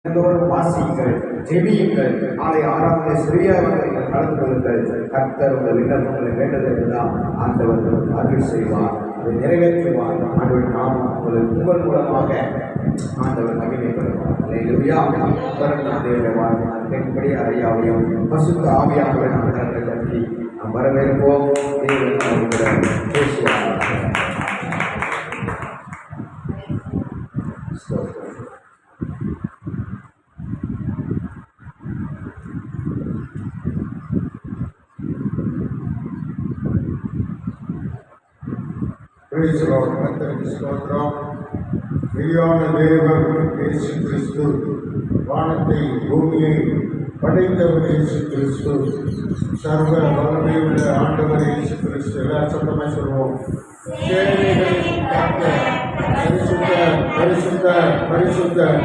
எல்லோரும் வாசியுங்கள், ஜெபியுங்கள், நாளை 6ஆவது சிறியவர்கள் கலந்து கொள்ளுங்கள். கர்த்தர் உங்கள் விண்ணப்பங்களை வேண்டதெல்லாம் ஆண்டவர் அருள் செய்வார், அதை நிறைவேற்றுவார். ஆண்டவர் நாம் உங்கள் மூலமாக ஆண்டவர் மகிமைப்படுவார். அல்லேலூயா. தேவனுடைய வாழ்க்கை தென்படி அறியாவையும் பசுத்த ஆவியாகவே நாம் கலந்து கட்டி நாம் வரவேற்போம். தேவன் பேசுவார். மெய்யான தேவன் இயேசு கிறிஸ்து, வானத்தை பூமியை படைத்தவர் இயேசு கிறிஸ்து, சர்வ வல்லமையுள்ள ஆண்டவர் இயேசு கிறிஸ்து. எல்லா சத்தமாக சொல்வோம். சேனைகளின் கர்த்தர், பரிசுத்தர் பரிசுத்தர் பரிசுத்தர்.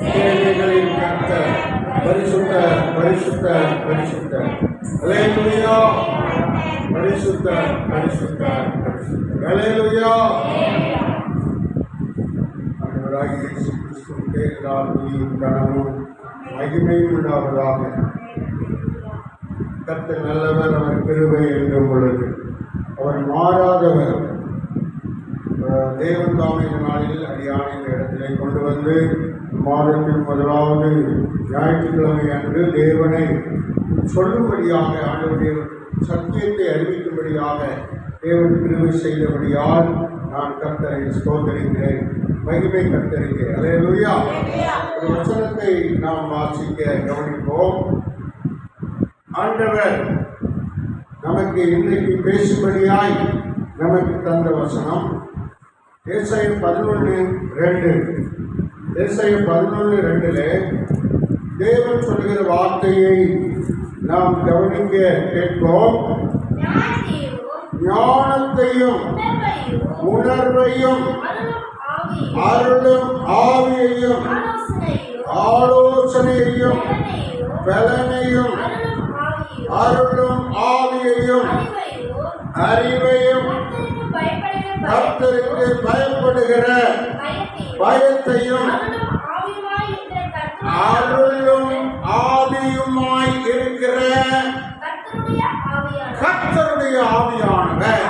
சேனைகளின் கர்த்தர், பரிசுத்தர் பரிசுத்தர் பரிசுத்தர். அல்லேலூயா. பரிசுத்தர் பரிசுத்தர் பரிசுத்தர். அல்லேலூயா. ஆண்டவராகிய இயேசு கிறிஸ்துவுக்கே எல்லா துதியும் கனமும் மகிமையும் உண்டாவதாக. கர்த்தர் நல்லவர், அவர் கிருபை என்றும் உள்ளது, அவர் மாறாதவர். தேவன் தாமே இந்த நாளில் அடியானை இந்த இடத்திலே கொண்டு வந்து மாதத்தின் முதலாவது ஞாயிற்றுக்கிழமை அன்று தேவனை சொல்லும்படியாக, ஆண்டவருடைய சத்தியத்தை அறிவிக்கும்படியாக தேவன் கிருபை செய்தபடியால் நான் கர்த்தரை ஸ்தோத்திரிக்கிறேன். மகிமை கர்த்தருக்கு. அல்லேலூயா. ஒரு வசனத்தை நாம் வாசிக்க கவனிப்போம். ஆண்டவர் நமக்கு இன்றைக்கு பேசும்படியாய் நமக்கு தந்த வசனம் ஏசாயா 11:2. ஏசாயா 11:2 தேவன் சொல்கிற வார்த்தையை நாம் கவனிக்க கேட்போம். ஞானத்தையும் உணர்வையும் அருளும் ஆவியையும் ஆலோசனையையும் பலனையும் அருளும் ஆவியையும் அறிவையும் கர்த்தருக்கு பயப்படுகிற பயத்தையும் அருளும் ஆவியுமாய் இருக்கிற கர்த்தருடைய ஆவியானவர்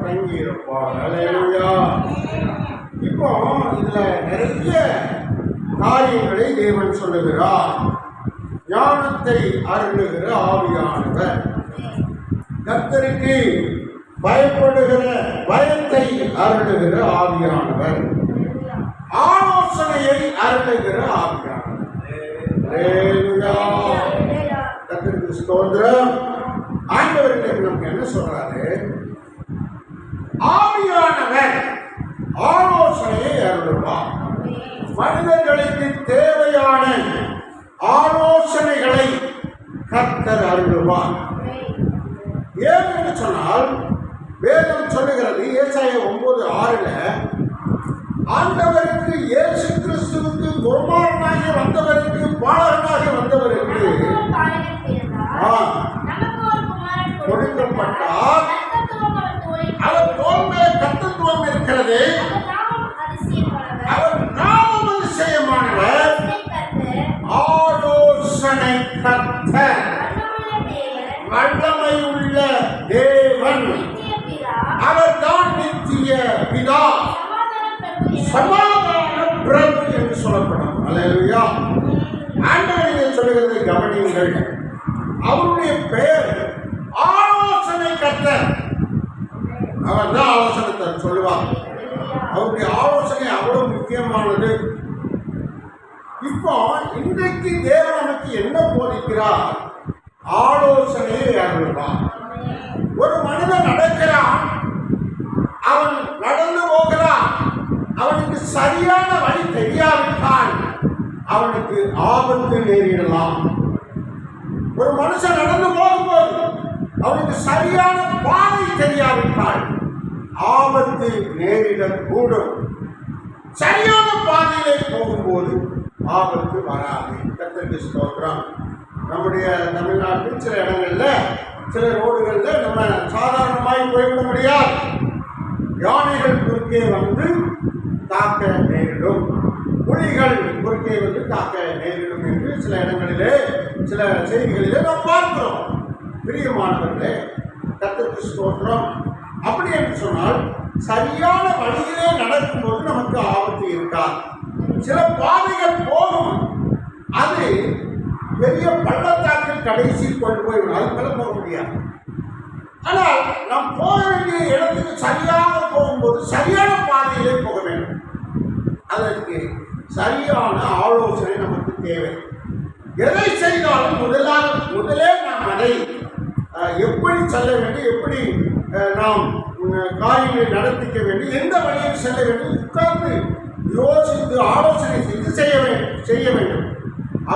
தங்கியிருப்பார். அல்லேலூயா. இப்போ இதுல நிறைய காரியங்களை தேவன் சொல்லுகிறார். ஞானத்தை அருளுகிற ஆவியானவர், கர்த்தருக்கு பயப்படுகிற பயத்தை அருளுகிற ஆவியானவர், ஆலோசனையை அருளுகிற ஆவியானவர். கர்த்தருக்கு ஸ்தோத்திரம். ஆண்டவருக்கு நமக்கு என்ன சொல்றாரு? ஆவியானவர் ஆலோசனையை அருளுவார். மனிதர்களுக்கு தேவையான ஆலோசனைகளை கர்த்தர் அருளுவார். ஏன் என்று சொன்னால், வேதம் சொல்லுகிறது ஏசாயா 9:6 ஆண்டவருக்கு இயேசு கிறிஸ்துவுக்கு குமாரனாகி வந்தவருக்கு பாலகனாகி வந்தவருக்கு கொடுக்கப்பட்டால் அவர் தோல் மேல் கர்த்தத்துவம் இருக்கிறது, அவர் நாமம் அதிசயமானவர், ஆலோசனை கர்த்தர், வல்லமை உள்ள தேவன், அவர் தான் நித்திய பிதா, சமாதான பிரபு என்று சொல்லப்படும். அல்லேலூயா. ஆண்டவர் சொல்லுகிறதை கவனியுங்கள். அவருடைய பெயர் ஆலோசனை கர்த்தர். அவர் தான் ஆலோசனை சொல்லுவார். அவருடைய ஆலோசனை அவ்வளவு முக்கியமானது. இப்போ இன்றைக்கு தேவன் நமக்கு என்ன போதிக்கிறார்? ஆலோசனையை அருள்வார். ஒரு மனிதன் நடக்கிறான், அவன் நடந்து போகிறான், அவனுக்கு சரியான வழி தெரியாவிட்டால் அவனுக்கு ஆபத்து நேரிடலாம். ஒரு மனுஷன் நடந்து போகும்போது அவனுக்கு சரியான பாதை தெரியாவிட்டால் ஆபத்து நேரிடக்கூடும். சரியான பாதையிலே போகும்போது ஆபத்து வராது. கர்த்தருக்கு ஸ்தோத்திரம். நம்முடைய தமிழ்நாட்டில் சில இடங்கள்ல சில ரோடுகள்ல நம்ம சாதாரணமாய் போய்விட முடியாது. யானைகள் குறுக்கே வந்து தாக்க நேரிடும், புலிகள் குறுக்கே குடும்பத்தை காக்க நேரிடும் என்று சில இடங்களிலே சில செய்திகளிலே நாம் பார்க்கிறோம். பிரியமானவர்களே, கர்த்தருக்கு ஸ்தோத்திரம். அப்படி என்று சொன்னால் சரியான வழியிலே நடக்கும்போது நமக்கு ஆபத்து இருக்காது. சில பாதைகள் போகும், அது பெரிய பள்ளத்தாக்கில் கடைசியில் கொண்டு போய்விடும், அது மேலே போக முடியாது. ஆனால் நாம் போக வேண்டிய இடத்துக்கு சரியாக போகும்போது சரியான பாதையிலே போக வேண்டும். அதற்கு சரியான ஆலோசனை நமக்கு தேவை. எதை செய்தாலும் முதலே நாம் அதை எப்படி செல்ல வேண்டும், எப்படி நாம் காரியங்களை நடத்திக்க வேண்டும், எந்த வழியில் செல்ல வேண்டும், உட்கார்ந்து யோசித்து ஆலோசனை செய்ய வேண்டும்.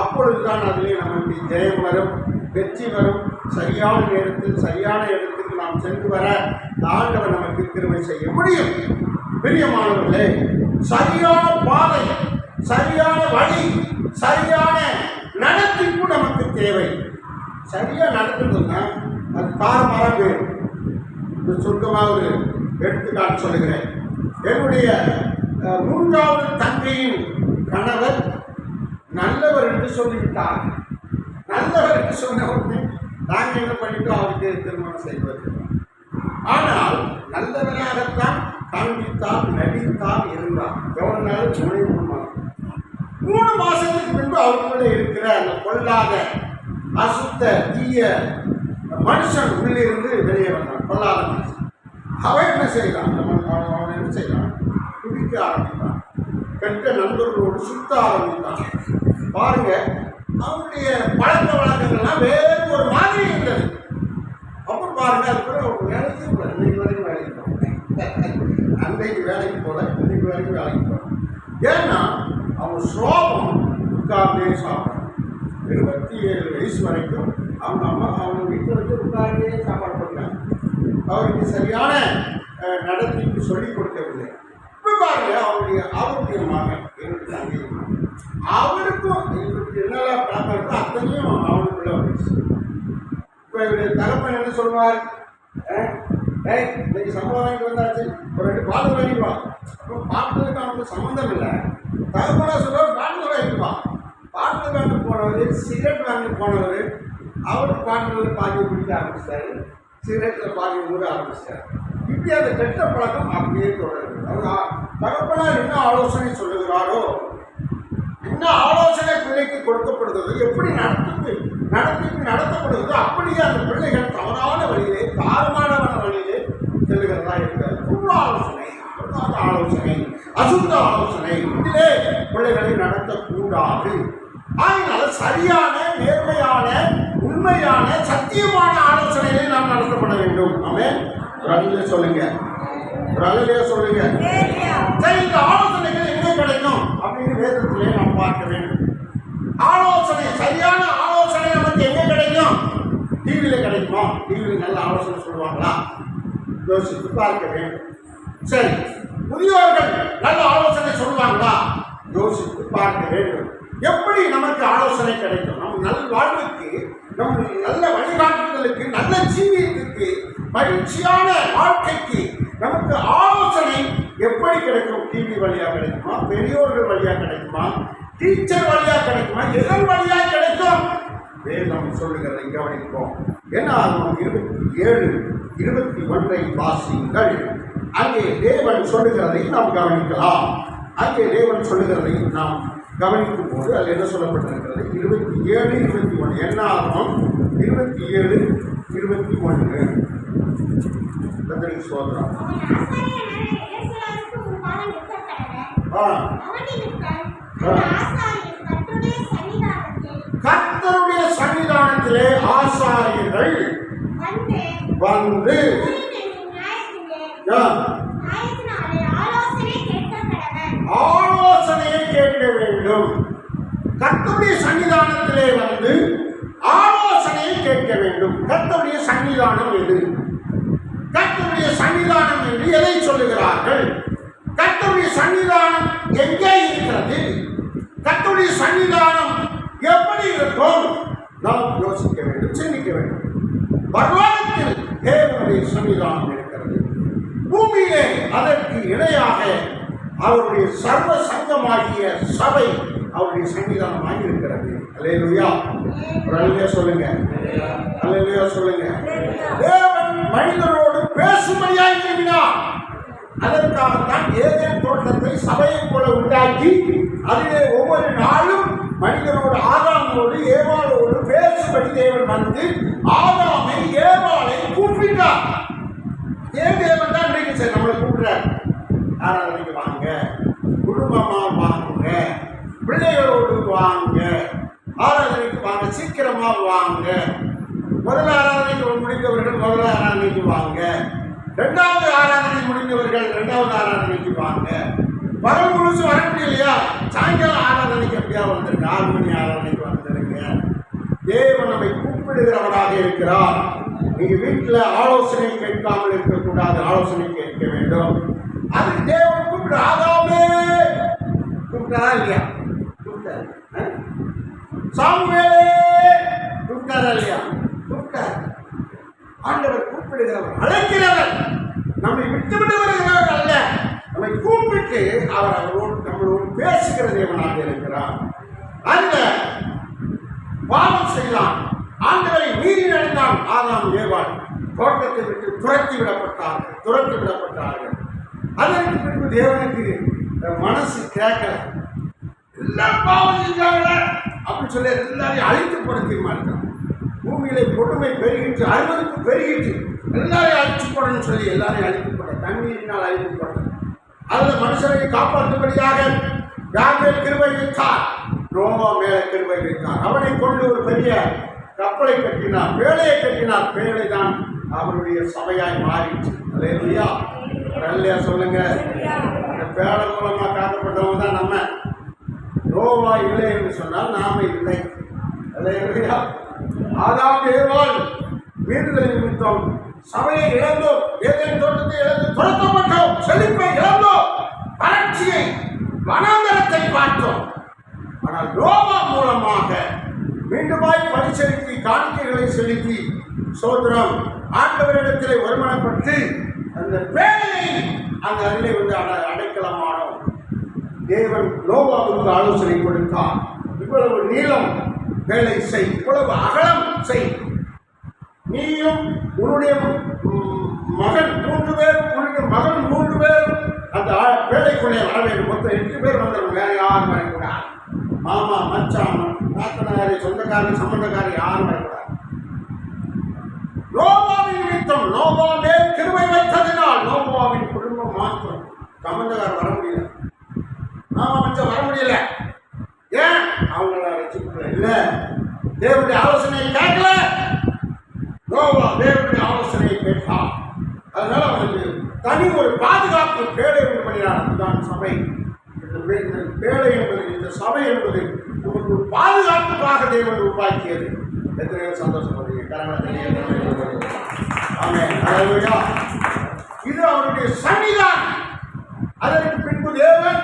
அப்பொழுதுதான் அதிலே நமக்கு ஜெயம் வரும், வெற்றி வரும். சரியான நேரத்தில் சரியான இடத்துக்கு நாம் சென்று வர ஆண்டவர் நமக்கு கிருபை செய்ய முடியும். பிரியமானவர்களே, சரியான பாதை, சரியான வழி, சரியான நடத்திப்பு நமக்கு தேவை. சரியா நடத்துறதுன்னா அது தாறுமாறாக வேணும். இந்த சுருக்கமாக ஒரு எடுத்துக்காட்டு சொல்லுகிறேன். என்னுடைய 3வது தங்கையின் கணவர் நல்லவர் என்று சொல்லிவிட்டார். நல்லவர் என்று சொன்ன உடனே நாங்கள் என்ன பண்ணிட்டோம், அவருக்கு திருமணம் செய்வது. ஆனால் நல்லவராகத்தான் காண்பித்தால் நடித்தால் இருந்தார். எவ்வளவு நாள்? 3 மாசத்துக்கு பின்பு அவருக்குள்ள இருக்கிற அந்த கொள்ளாத அசுத்த தீய மனுஷன் உள்ளிருந்து வெளியே வந்தான். கொள்ளாத மனுஷன். அவன் என்ன செய்தான்? அவன் என்ன செய்தான்? குடிக்க ஆரம்பித்தான். கெட்ட நண்பர்களோடு சுத்த ஆரம்பித்தான். பாருங்க, அவனுடைய பழக்க வழக்கங்கள்லாம் வேறு ஒரு மாதிரி இருந்தது. அப்புறம் பாருங்க, அதுக்கு வேலைக்கு போல, இன்னைக்கு வரைக்கும் வேலைக்கு போகிறேன், அன்றைக்கு வேலைக்கு போல, இன்னைக்கு வரைக்கும் வேலைக்கு போகிறேன். ஏன்னா அவன் சோகம் உட்கார்ந்தே சாப்பிட்றான். 27 வயசு வரைக்கும் அவங்க அம்மா அவங்க வீட்டில் வச்சு உட்கார்ந்தே சாப்பாடு கொடுத்தாங்க. அவருக்கு சரியான நடத்திக்கு சொல்லிக் கொடுக்கவில்லை. இப்போ பாருங்க, அவருடைய மகன் அவருக்கும் இவருக்கு என்னெல்லாம் பழக்கம் இருக்கோ அத்தனையும் அவனுக்குள்ள வந்துச்சு. இப்போ இவருடைய தகப்பன் என்ன சொல்லுவார்? இன்னைக்கு சம்பளம் வாங்கிட்டு வந்தாச்சு, ஒரு 2 பாட்டில் வாங்கிட்டு வா. அப்புறம் பாட்டிலுக்கு அவனுக்கு சம்மந்தம் இல்லை. தகப்பனா சொல்லுவார், பாட்டில் வாங்கிட்டு வா. பாட்டில் வாங்க போனவர், சிகரெட் வாங்க போனவர், அவருக்கு பாட்டில் பாதி குடிக்க ஆரம்பிச்சிட்டாரு, சிகரெட்டில் பாதி ஊற ஆரம்பிச்சிட்டாரு. இப்படி அந்த கெட்ட பழக்கம் அப்படியே தொடருது. அவர் தகப்பனார் என்ன ஆலோசனை சொல்லுகிறாரோ, என்ன ஆலோசனை பிள்ளைக்கு கொடுக்கப்படுகிறது, எப்படி நடத்தப்படுகிறது, அப்படியே அந்த பிள்ளைகள் தவறான வழியிலே, தாறுமாறான வழியிலே செல்லுகிறதா இருக்கிறது. ஆலோசனை, ஆலோசனை, அசுத்த ஆலோசனை, இதிலே பிள்ளைகளை நடத்தக்கூடாது. அதனால சரியான, நேர்மையான, உண்மையான, சத்தியமான ஆலோசனைகளை நாம் நடத்தப்பட வேண்டும். ஆமென். சொல்லுங்க, சொல்லுங்க. இந்த ஆலோசனைகள் எங்கே கிடைக்கும் அப்படின்னு வேதத்திலே நாம் பார்க்க வேண்டும். ஆலோசனை, சரியான ஆலோசனை நமக்கு எங்கே கிடைக்கும்? டிவியில கிடைக்குமா? டிவியில் நல்ல ஆலோசனை சொல்லுவாங்களா? யோசித்து பார்க்க வேண்டும். சரி, முதியோர்கள் நல்ல ஆலோசனை சொல்லுவாங்களா? யோசித்து பார்க்க வேண்டும். எப்படி நமக்கு ஆலோசனை கிடைக்கும்? நம் நல் வாழ்வுக்கு, நம் நல்ல வழிகாட்டுதலுக்கு, நல்ல ஜீவியத்துக்கு, மகிழ்ச்சியான வாழ்க்கைக்கு நமக்கு ஆலோசனை எப்படி கிடைக்கும்? டிவி வழியா கிடைக்குமா? பெரியோர்கள் வழியா கிடைக்குமா? டீச்சர் வழியா கிடைக்குமா? எதன் வழியா கிடைக்கும்? வேதம் சொல்லுகிறதை கவனிப்போம். ஏன்னா 27:21 வாசியுங்கள். அங்கே தேவன் சொல்லுகிறதை நாம் கவனிக்கலாம். அங்கே தேவன் சொல்லுகிறதை நாம் கவனிக்கும் போது அது என்ன சொல்லப்பட்டிருக்கிறது? 27:21. என்ன ஆகும்? 27:21. சோதரம். கர்த்தருடைய சன்னிதானத்திலே ஆசாரியர்கள் வந்து ஆலோசனையை கேட்க வேண்டும். கர்த்தருடைய சன்னிதானத்திலே வந்து ஆலோசனையை கேட்க வேண்டும். கர்த்தருடைய சன்னிதானம் எது? கர்த்தருடைய சன்னிதானம் என்று எதை சொல்லுகிறார்கள்? கர்த்தருடைய சன்னிதானம் எங்கே இருக்கிறது? கர்த்தருடைய சன்னிதானம் எப்படி இருக்கும்? நாம் யோசிக்க வேண்டும், சிந்திக்க வேண்டும். பரலோகத்தில் தேவனுடைய சன்னிதானம் இருக்கிறது. பூமியிலே அதற்கு இணையாக அவருடைய சர்வ சங்கமாகிய சபை அவருடைய சன்னிதானமாக இருக்கிறது. அல்லேலூயா. ஒரு அல்லேலூயா சொல்லுங்க. அல்லேலூயா சொல்லுங்க. தேவன் மனிதரோடு பேசும்படியாய் விரும்பினார். அதற்காகத்தான் ஏதேன் தோட்டத்தை சபையை போல உண்டாக்கி அதிலே ஒவ்வொரு நாளும் மனிதனோடு ஆதாமோடு ஏவாளோடு பேசும்படி தேவன் வந்து ஆதாமை ஏவாளை கூப்பிட்டார். ஏன் தேவன் தான் இன்னைக்கு சரி நம்மளை கூப்பிடுறார். ஆராதனைக்கு வாங்க, குடும்பமா வாங்க, பிள்ளைகளோடு வாங்க, ஆராதனைக்கு வாங்க, சீக்கிரமா வாங்க. முதல் ஆராதனைக்கு முடிந்தவர்கள் முதல் ஆராதனைக்கு வாங்க, இரண்டாவது ஆராதனை முடிந்தவர்கள் இரண்டாவது ஆராதனைக்கு வாங்க. பகல் முழுசு வர முடியலையா, சாயங்காலம் ஆராதனைக்கு எப்படியா வந்துருங்க, 6 மணி ஆராதனைக்கு வந்துருங்க. தேவன் நம்மை கூப்பிடுகிறவராக இருக்கிறார். நீங்க வீட்டுல ஆலோசனை கேட்காமல் இருக்கக்கூடாது, ஆலோசனை கேட்க வேண்டும். அது தேவன் கூப்பிடு. ஆதாமே கூப்பிட்டாரா இல்லையா? கூப்பிட்டாரு. சாமுவேலே கூப்பிட்டாரா இல்லையா? கூப்பிட்டார். ஆண்டவர் கூப்பிடுகிறவர், அழைக்கிறவர், நம்மை விட்டு விட்டு வருகிறவர் அல்ல. நம்மை கூப்பிட்டு அவர் நம்மளோடு பேசுகிற தேவனாக இருக்கிறார். அந்த பாவம் செய்யலாம், ஆண்டவரை மீறி நடந்தான் ஆதாம் ஏவாள் தோட்டத்தை விட்டு துரத்தி விடப்பட்டார்கள். அதற்கு பின்பு தேவனுக்கு மனசு கேட்கல, எல்லாம் பாவம் செஞ்சாங்க அப்படின்னு சொல்லி எல்லாரையும் அழித்து போட தீர்மானித்தார். பூமியிலே கொடுமை பெருகிட்டு, அறுவருக்கு பெருகிட்டு, எல்லாரையும் அழித்து போடணும்னு சொல்லி எல்லாரையும் அழித்து போட, தண்ணீரினால் அழித்து போட. அதில் மனுஷனை காப்பாற்றும்படியாக யார் மேல் கிருபை வைத்தார்? நோவா மேல கிருபை வைத்தார். அவனை கொண்டு ஒரு பெரிய கப்பலை கட்டினார், பேழையை கட்டினார். பேழை தான் அவருடைய சபையாய் மாறிச்சு. அல்லேலூயா. அல்லையா சொல்லுங்க. அந்த பேழை மூலமா காக்கப்பட்டவங்க தான் நம்ம. நோவா இல்லை என்று சொன்னால் நாம இல்லை. அல்லேலூயா. ஆதாம் ஏவாள் மீறுதலை நிமித்தம் சபையை இழந்தோம், ஏதேன் தோட்டத்தை இழந்து துரத்தப்பட்டோம், செழிப்பை இழந்தோம், வறட்சியை வனாந்தரத்தை பார்த்தோம். ஆனால் நோவா மூலமாக மீண்டுமாய் பரிசெலுத்தி காணிக்கைகளை செலுத்தி சோதரம் ஆண்டவரிடத்திலே ஒருமனப்பட்டு அந்த பேழையை அந்த அருளை வந்து அடைக்கலமானோம். தேவன் நோவாவுக்கு ஆலோசனை கொடுத்தார். இவ்வளவு நீளம் வேலை செய், இவ்வளவு அகலம் செய், நீயும் உன்னுடைய மகன் 3 பேரும், உன்னுடைய மகன் 3 பேரும் அந்த வேலைக்குள்ளே வர வேண்டும். மொத்தம் 8 பேர் வந்தவங்க, வேற யாரும் வரக்கூடாது. மாமா, மச்சான், நாத்தனாரி, சொந்தக்காரி, சம்பந்தக்காரி யாரும் வரக்கூடாது. நோவாவின் நிமித்தம் நோவா மேல் கிருபை வைத்ததினால் நோவாவின் குடும்பம் மாற்றம். சம்பந்தக்காரர் வர முடியல, மாமா மச்சான் வர முடியல. ஏன்? அவங்கள ரசிக்கல, இல்லை, தேவனுடைய ஆலோசனையை கேட்கல. நோவா தேவனுடைய ஆலோசனையை கேட்டார். அதனால அவனுக்கு தனி ஒரு பாதுகாப்பு பேழை ஒன்று பண்ணினார். அதுதான் சபை. இந்த பேழை என்பது, இந்த சபை என்பது நமக்கு ஒரு பாதுகாப்புக்காக தேவன் உருவாக்கியது. எத்தனையோ சந்தோஷப்படுறீங்க. இது அவருடைய சன்னிதான். அதற்கு பின்பு தேவன்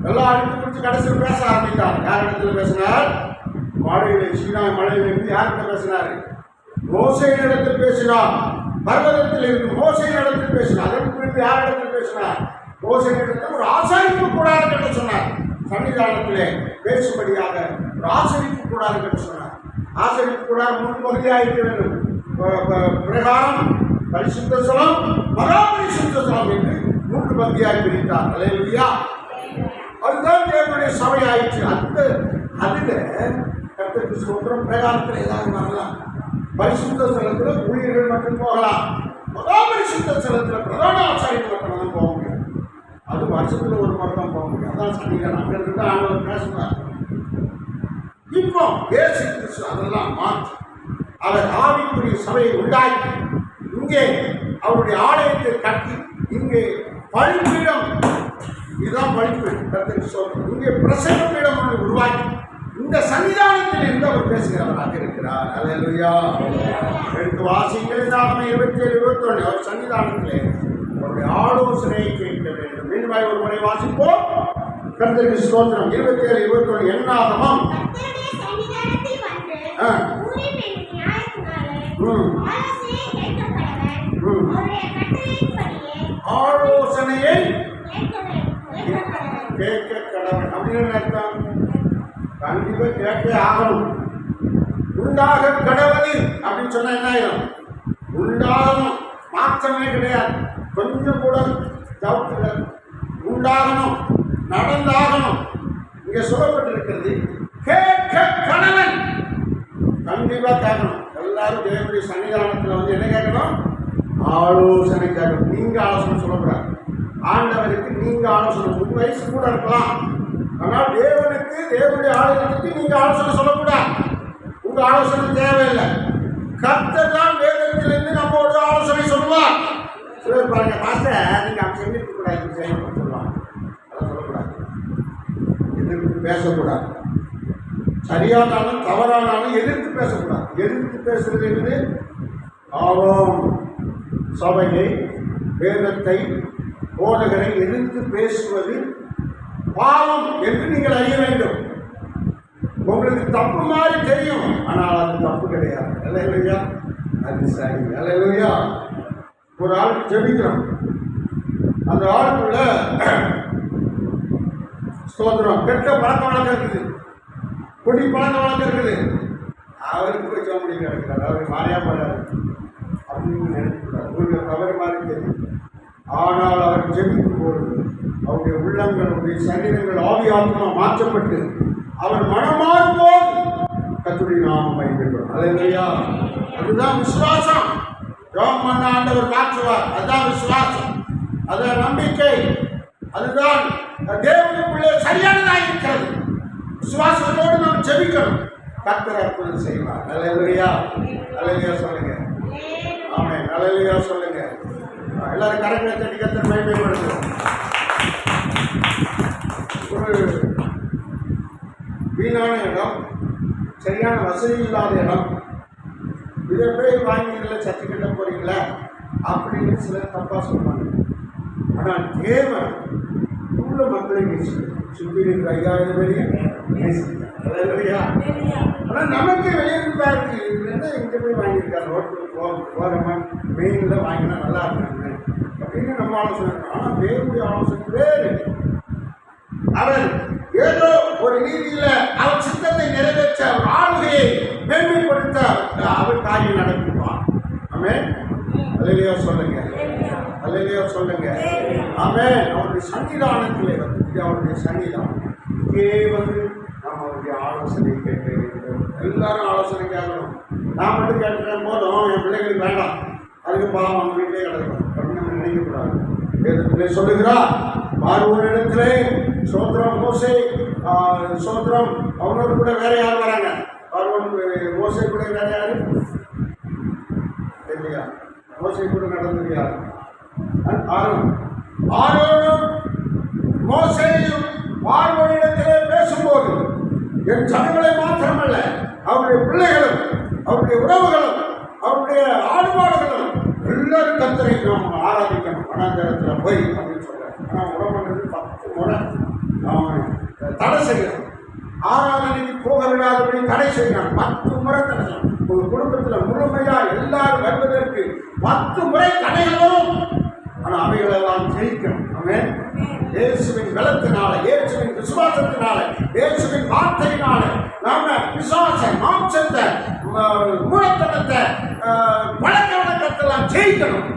எல்லாரும் குறித்து கடைசியில் பேச ஆரம்பித்தார். யார் இடத்துல பேசினார்? மாலையிலே, சீனாய் மலையில இருந்து யார்கிட்ட பேசினார்? மோசேயின் இடத்தில் பேசினார். பர்வதத்தில் இருந்து மோசேயின் இடத்தில் பேசினார். அதற்கு பின்பு யார் இடத்தில் பேசினார்? மோசேயின் இடத்தில் ஒரு ஆசாரிப்பு கூடாது என்று சொன்னார். சன்னிதானத்திலே பேசும்படியாக ஒரு ஆசரிப்பு கூடாது என்று சொன்னார். ஆசரிப்பு கூடாது 3 பகுதியாக இருக்க வேண்டும். பிரகாரம், பரிசுத்த ஸ்தலம், மகா பரிசுத்த ஸ்தலம் என்று 3 பகுதியாக பிரித்தார். அல்லேலூயா. அதுதான் தேவனுடைய சபை ஆயிடுச்சு. அதுல கர்த்தருக்கு ஸ்தோத்திரம். பிரகாரத்தில் ஏதாவது வரலாம், பரிசுத்த ஸ்தலத்தில் ஊழியர்கள் மட்டும் போகலாம், மகா பரிசுத்த ஸ்தலத்தில் பிரதான ஆசாரியர்கள் மட்டும் போக முடியும். அது வருஷத்துல ஒரு முறை தான் போக முடியும். அதான் சனிகள் அங்க இருந்து ஆண்டவர் பேசுவார். இப்போ இயேசு கிறிஸ்து அதெல்லாம் மாற்றி அவர் ஆவிக்குரிய சபையை உண்டாக்கி இங்கே அவருடைய ஆலயத்தை கட்டி இங்கே பழிப்பீடம், இதுதான் பழிப்பீடம். கர்த்தருக்கு ஸ்தோத்திரம். இங்கே பிரசங்க பீடம் ஒன்று உருவாக்கி இந்த சன்னிதானத்தில் இருந்து அவர் பேசுகிறவராக இருக்கிறார். அல்லேலூயா. எடுத்து வாசிங்கள். 27, 21 அவர் சன்னிதானத்திலே அவருடைய ஆலோசனையை கேட்க வேண்டும். மீண்டும் ஒரு முறை வாசிப்போம். கர்த்தருக்கு ஸ்தோத்திரம். 27, 21 என்னாகமம். ஆலோசனையை கேட்க கடவுள் அப்படின்னு அர்த்தம். கண்டிப்பா கேட்டே ஆகணும். உண்டாக கடவுள் அப்படின்னு சொன்னா என்ன ஆயிரும்? உண்டாகணும், மாற்றமே கிடையாது, கொஞ்சம் கூட டவுட் இல்லை. உண்டாகணும், நடந்தாகணும். இங்க சொல்லப்பட்டிருக்கிறது கேட்க கடவன். கண்டிப்பா கேட்கணும். எல்லாரும் தேவனுடைய சன்னிதானத்துல வந்து என்ன கேட்கணும்? ஆலோசனை கேட்கணும். நீங்க ஆலோசனை சொல்லக்கூடாது. ஆண்டவருக்கு நீங்க ஆலோசனை, 3 வயசு கூட இருக்கலாம், ஆனால் தேவனுக்கு தேவனுடைய ஆலோசனைக்கு நீங்க ஆலோசனை சொல்லக்கூடாது. உங்க ஆலோசனை தேவையில்லை. கர்த்தர் தான் வேதத்திலிருந்து நம்மோட ஆலோசனை சொல்லுவார். சிலர் பாருங்க, மாஸ்டர் நீங்க அப்படி செஞ்சிருக்க கூடாது, இப்படி செய்யணும்னு சொல்லுவாங்க. அதெல்லாம் சொல்லக்கூடாது, எதிர்த்து பேசக்கூடாது. சரியானாலும் தவறானாலும் எதிர்த்து பேசக்கூடாது. எதிர்த்து பேசுறது என்பது பாவம். சபையை, வேதத்தை, போதகரை எதிர்த்து பேசுவது பாவம் என்று நீங்கள் அறிய வேண்டும். உங்களுக்கு தப்பு மாதிரி தெரியும், ஆனால் அது தப்பு கிடையாது. அல்லேலூயா, அது சரி. அல்லேலூயா. ஒரு ஆள் ஜெபிக்கிறோம், அந்த ஆளுக்குள்ள ஸ்தோத்திரம் கெட்ட பழக்க வழக்கம் இருக்குது, குடி பழக்க வழக்கம் இருக்குது. அவருக்கு போய் சொல்ல முடியும் கிடைக்கிறார், அவருக்கு மாறியா போறாரு அப்படின்னு நினைக்கிறார். உங்களுக்கு தவறு மாதிரி தெரியும். ஆனால் அவர் ஜெபிக்கும் பொழுது அவருடைய உள்ளங்களுடைய சரீரங்கள் ஆவி ஆத்மா மாற்றப்பட்டு அவர் மனமாறும் போது கர்த்தருடைய நாமம் மகிமைப்படும். அல்லேலூயா. அதுதான் விசுவாசம். ஜெபம் பண்ண ஆண்டவர் மாற்றுவார். அதுதான் விசுவாசம், அதுதான் நம்பிக்கை, அதுதான் தேவனுக்குள்ளே சரியானதாக இருக்கிறது. விசுவாசத்தோடு நாம் ஜெபிக்கணும், கர்த்தர் அற்புதம் செய்வார். அல்லேலூயா. அல்லேலூயா சொல்லுங்க. ஆமென். அல்லேலூயா சொல்லுங்க. எல்லாரும் கரெக்டாக தட்டி கர்த்தர் மகிமைப்படுத்தும். ஒரு வீணான இடம், சரியான வசதி இல்லாத இடம், இதை போய் வாங்கிங்கள சர்ச்சை கட்ட போறீங்களா அப்படின்னு சிலர் தப்பா சொல்றாங்க. ஆனால் தேவன் உள்ள மக்களை சுற்றி இருக்கிற 5000 பேரையும் நேசிக்கிறார். ஆனால் நமக்கு வெளியிருந்தா இருக்கு, இங்கே போய் வாங்கியிருக்காரு, ரோட்டில் போகிறோமா மெயினில் வாங்கினா நல்லா இருக்காங்க அப்படின்னு நம்ம ஆலோசனை. ஆனால் தேவனுடைய ஆலோசனை வேறு. அவர் ஏதோ ஒரு ரீதியில அவர் சித்தத்தை நிறைவேற்ற, அவர் ஆளுகையை மேன்மைப்படுத்த அவர் காரியம் நடத்துவார். ஆமென். அல்லேலூயா சொல்லுங்க. அல்லேலூயா சொல்லுங்க. ஆமென். அவருடைய சன்னிதானத்திலே வந்து, அவருடைய சன்னிதானம் இங்கே வந்து நாம் அவருடைய ஆலோசனை கேட்க வேண்டும். எல்லாரும் ஆலோசனை கேட்கணும். நான் மட்டும் கேட்கிற போதும் என் பிள்ளைகளுக்கு வேண்டாம், அதுக்கு பாவம் அவங்க வீட்டிலே கிடக்கணும் அப்படின்னு நம்ம நினைக்கக்கூடாது. வேதத்திலே சொல்லுகிறார், பார்வோனிடத்திலே சோத்திரம் மோசே சோத்திரம், அவனோடு கூட வேற யார் வராங்க? பார்வோன் மோசே கூட வேற யாரு இல்லையா? மோசே கூட நடந்தது யார்? ஆரோனும் மோசேயும் பார்வோனிடத்திலே பேசும்போது என் ஜனங்களை மாத்திரமல்ல, அவருடைய பிள்ளைகளும் அவருடைய உறவுகளும் அவருடைய ஆடுபாடுகளும் எல்லாரும் கர்த்தரை நாம் ஆராதிக்கணும் வனாந்தரத்தில் போய் அப்படின்னு சொல்றாரு. ஆனால் உறவுன்றது 10 முறை தடை செய்யணும். ஆராதனைக்கு போக விடாதபடி தடை செய்யணும். 10 முறை தடை செய்யணும். ஒரு குடும்பத்தில் முழுமையா எல்லாரும் வருவதற்கு 10 முறை தடைகள் வரும். ஆனால் அவைகளெல்லாம் ஜெயிக்கணும். ஆமென். இயேசுவின் பலத்தினால, இயேசுவின் விசுவாசத்தினால, இயேசுவின் வார்த்தையினால நாம விசுவாசம், மாம்சத்தை, மூலத்தனத்தை, பழக்க வழக்கத்தெல்லாம் ஜெயிக்கணும்.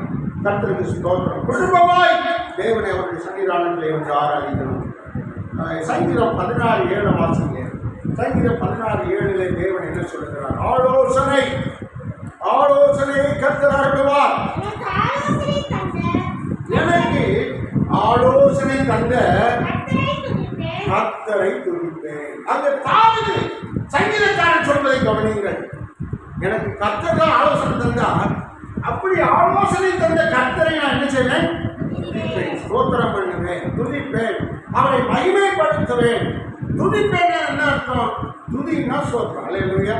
கர்த்தருக்கு ஸ்தோத்திரம். குடும்பமாய் தேவனை அவருடைய சன்னிதானத்திலே வந்து ஆராதிக்கணும். சங்கீதம் 16:7 வாசிங்க. சங்கீதம் 16:7 தேவன் என்ன சொல்லுகிறார்? ஆலோசனை, ஆலோசனையை கர்த்தர் அருளுவார். எனக்கு ஆலோசனை தந்த கர்த்தரை துதிப்பேன். அந்த தாவீது சங்கீதக்காரன் சொல்வதை கவனியுங்கள். எனக்கு கர்த்தர் தான் ஆலோசனை தந்தார். அப்படி ஆலோசனை தந்த கர்த்தரை நான் என்ன செய்வேன்? ஸ்தோத்திரம் பண்ணுவேன், துதிப்பேன், அவரை மகிமைப்படுத்துவேன். துதிப்பேன் என்ன அர்த்தம்? துதினா ஸ்தோத்திரம். அல்லேலூயா.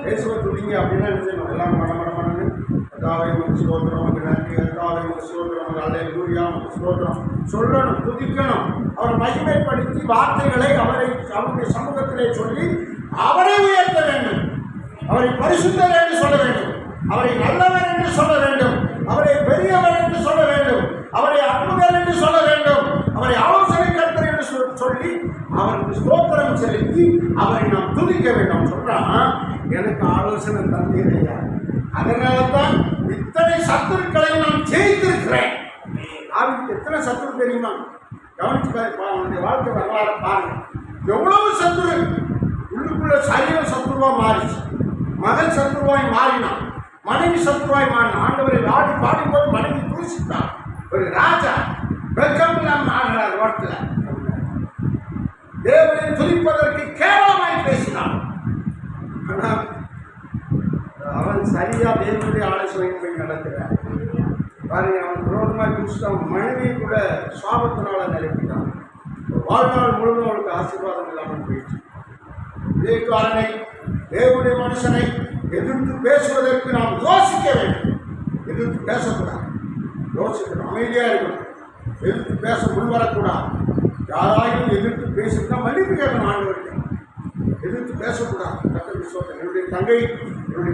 இயேசுவை துதிங்க அப்படின்னா என்ன செய்யணும்? எல்லாம் மடமடமடன்னு கர்த்தாவே உமக்கு ஸ்தோத்திரம், உமக்கு நன்றி, கர்த்தாவே உமக்கு ஸ்தோத்திரம், அல்லேலூயா உமக்கு ஸ்தோத்திரம் சொல்லணும், துதிக்கணும். அவரை மகிமைப்படுத்தி வார்த்தைகளை அவருடைய சமூகத்திலே சொல்லி அவரை உயர்த்த வேண்டும். அவரை பரிசுத்தர் என்று சொல்ல வேண்டும், அவரை நல்லவர் என்று சொல்ல வேண்டும், அவரை பெரியவர் என்று சொல்ல வேண்டும், அவரை அற்புதர் என்று சொல்ல வேண்டும், அவரை ஆலோசனை கர்த்தர் என்று சொல்லி அவருக்கு ஸ்தோத்திரம் செலுத்தி அவரை நாம் துதிக்க வேண்டும் சொல்றான். எனக்கு ஆலோசனை தந்தீரையா, அதனாலதான் இத்தனை சத்துருக்களை நான் ஜெயித்திருக்கிறேன். அவருக்கு எத்தனை சத்துரு தெரியுமா? கவனிச்சு அவனுடைய வாழ்க்கை வரலாறு பாருங்க. எவ்வளவு சத்துரு உள்ளுக்குள்ள சரீரம் சத்துருவா மாறிச்சு, மகன் சத்துருவாய் மாறினான், மனைவி சத்துருவாய் மாறினான். ஆண்டவரை ஆடி பாடும்போது மனைவி தூசித்தான். ஒரு ராஜா வெக்கம் இல்லாமல் ஆடுறார் ரோட்டில். தேவனை துதிப்பதற்கு கேவலமாய் பேசினான். ஆனால் அவன் சரியா தேவனுடைய ஆலோசனை நடக்கிறான் பாருங்க. அவன் விரோதமாக குடிச்சிட்டான். மனைவியை கூட சாபத்தினால நிரப்பிட்டான். வாழ்நாள் முழுவதும் அவனுக்கு ஆசீர்வாதம் இல்லாமல் போயிடுச்சு. இதேக்காரனை தேவனுடைய மனுஷனை எதிர்த்து பேசுவதற்கு நாம் யோசிக்க வேண்டும். எதிர்த்து பேசக்கூடாது, யோசிக்கணும், அமைதியாக இருக்கணும். எதிர்த்து பேச முன்வரக்கூடாது. யாராயும் எதிர்த்து பேசினா மன்னிப்பு கேட்கணும். ஆண்டவருக்கு எதிர்த்து பேசக்கூடாது. கர்த்தருக்கு ஸ்தோத்திரம். என்னுடைய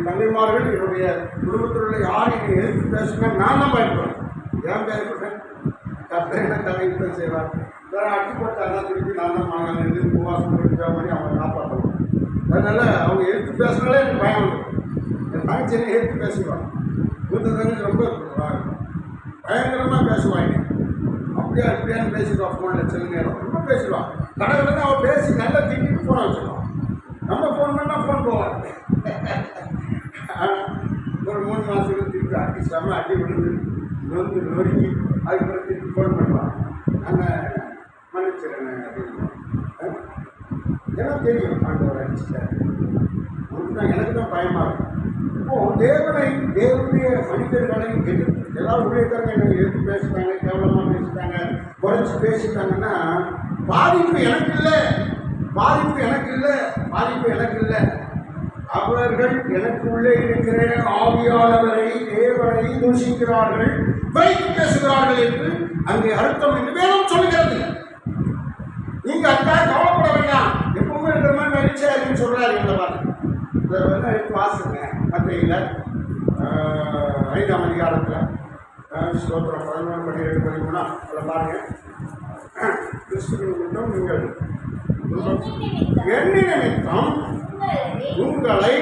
தங்கைமார்கள் என்னுடைய குடும்பத்தில் உள்ள யாரும் என்னை எதிர்த்து பேசுனா நான் தான் பயப்படுவேன். ஏன் பயப்படுறேன்? கர்த்தர் என்ன தங்கை செய்வார். வேற அட்டி போட்டாருன்னா திருப்பி நான் தான் வாங்க எதிர்த்து உபவாசம் போட்டு மாதிரி அவங்க காப்பாற்றணும். அதனால அவங்க எதிர்த்து பேசுனாலே எனக்கு பயம் வந்துடும். என் தங்கச்சி என்ன எதிர்த்து பேசுவாங்க. மூத்த தங்கச்சி ரொம்ப பயங்கரமாக பேசுவாங்க. அப்படியா இப்படியான்னு பேசிடுவான். ஃபோனில் சில நேரம் ரொம்ப பேசிடுவான். கடவுள் அவன் பேசி நல்லா திட்டிட்டு ஃபோனை வச்சுருவான். நம்ம ஃபோன் பண்ணால் ஃபோன் போவார். ஒரு 3 மாதத்துக்கு திருப்பி அடிச்சாமல் அடி விழுந்து நொறுக்கி அதுக்கப்புறம் திருப்பி ஃபோன் பண்ணுவான். நாங்கள் மன்னிச்சிடுறேன் அப்படின்னு. ஏன்னா தெரியும் ஆண்டவர் அடிச்சுட்டாரு. எனக்கு தான் பயமாக இருக்கும். இப்போது தேவனுடைய மனிதர்களை எதிர்த்து எல்லா ஊழியக்காரங்க என்னை எதிர்த்து பேசிட்டாங்க, கேவலமாக பேசிட்டாங்க, குறைச்சி பேசிட்டாங்கன்னா பாதிப்பு எனக்கு இல்லை. அவர்கள் எனக்கு உள்ளே இருக்கிற ஆவியானவரை தேவனை தூஷிக்கிறார்கள், குறைத்து பேசுகிறார்கள் என்று அங்கே அர்த்தம் என்று வேதம் சொல்கிறது. நீங்க அதுக்காக கவலைப்பட வேண்டாம். எப்பவுமே இருக்கிற மாதிரி நடிச்சா அப்படின்னு சொல்றாரு. எங்களை பார்த்து எடுத்து வாசுங்க. மத்தியில் 5ஆம் அதிகாரத்தில் ஸ்தோத்திரம் 11 படி 2 13 அதில் பாருங்க. கிறிஸ்துவின் நீங்கள் எண்ணி நிமித்தம் உங்களை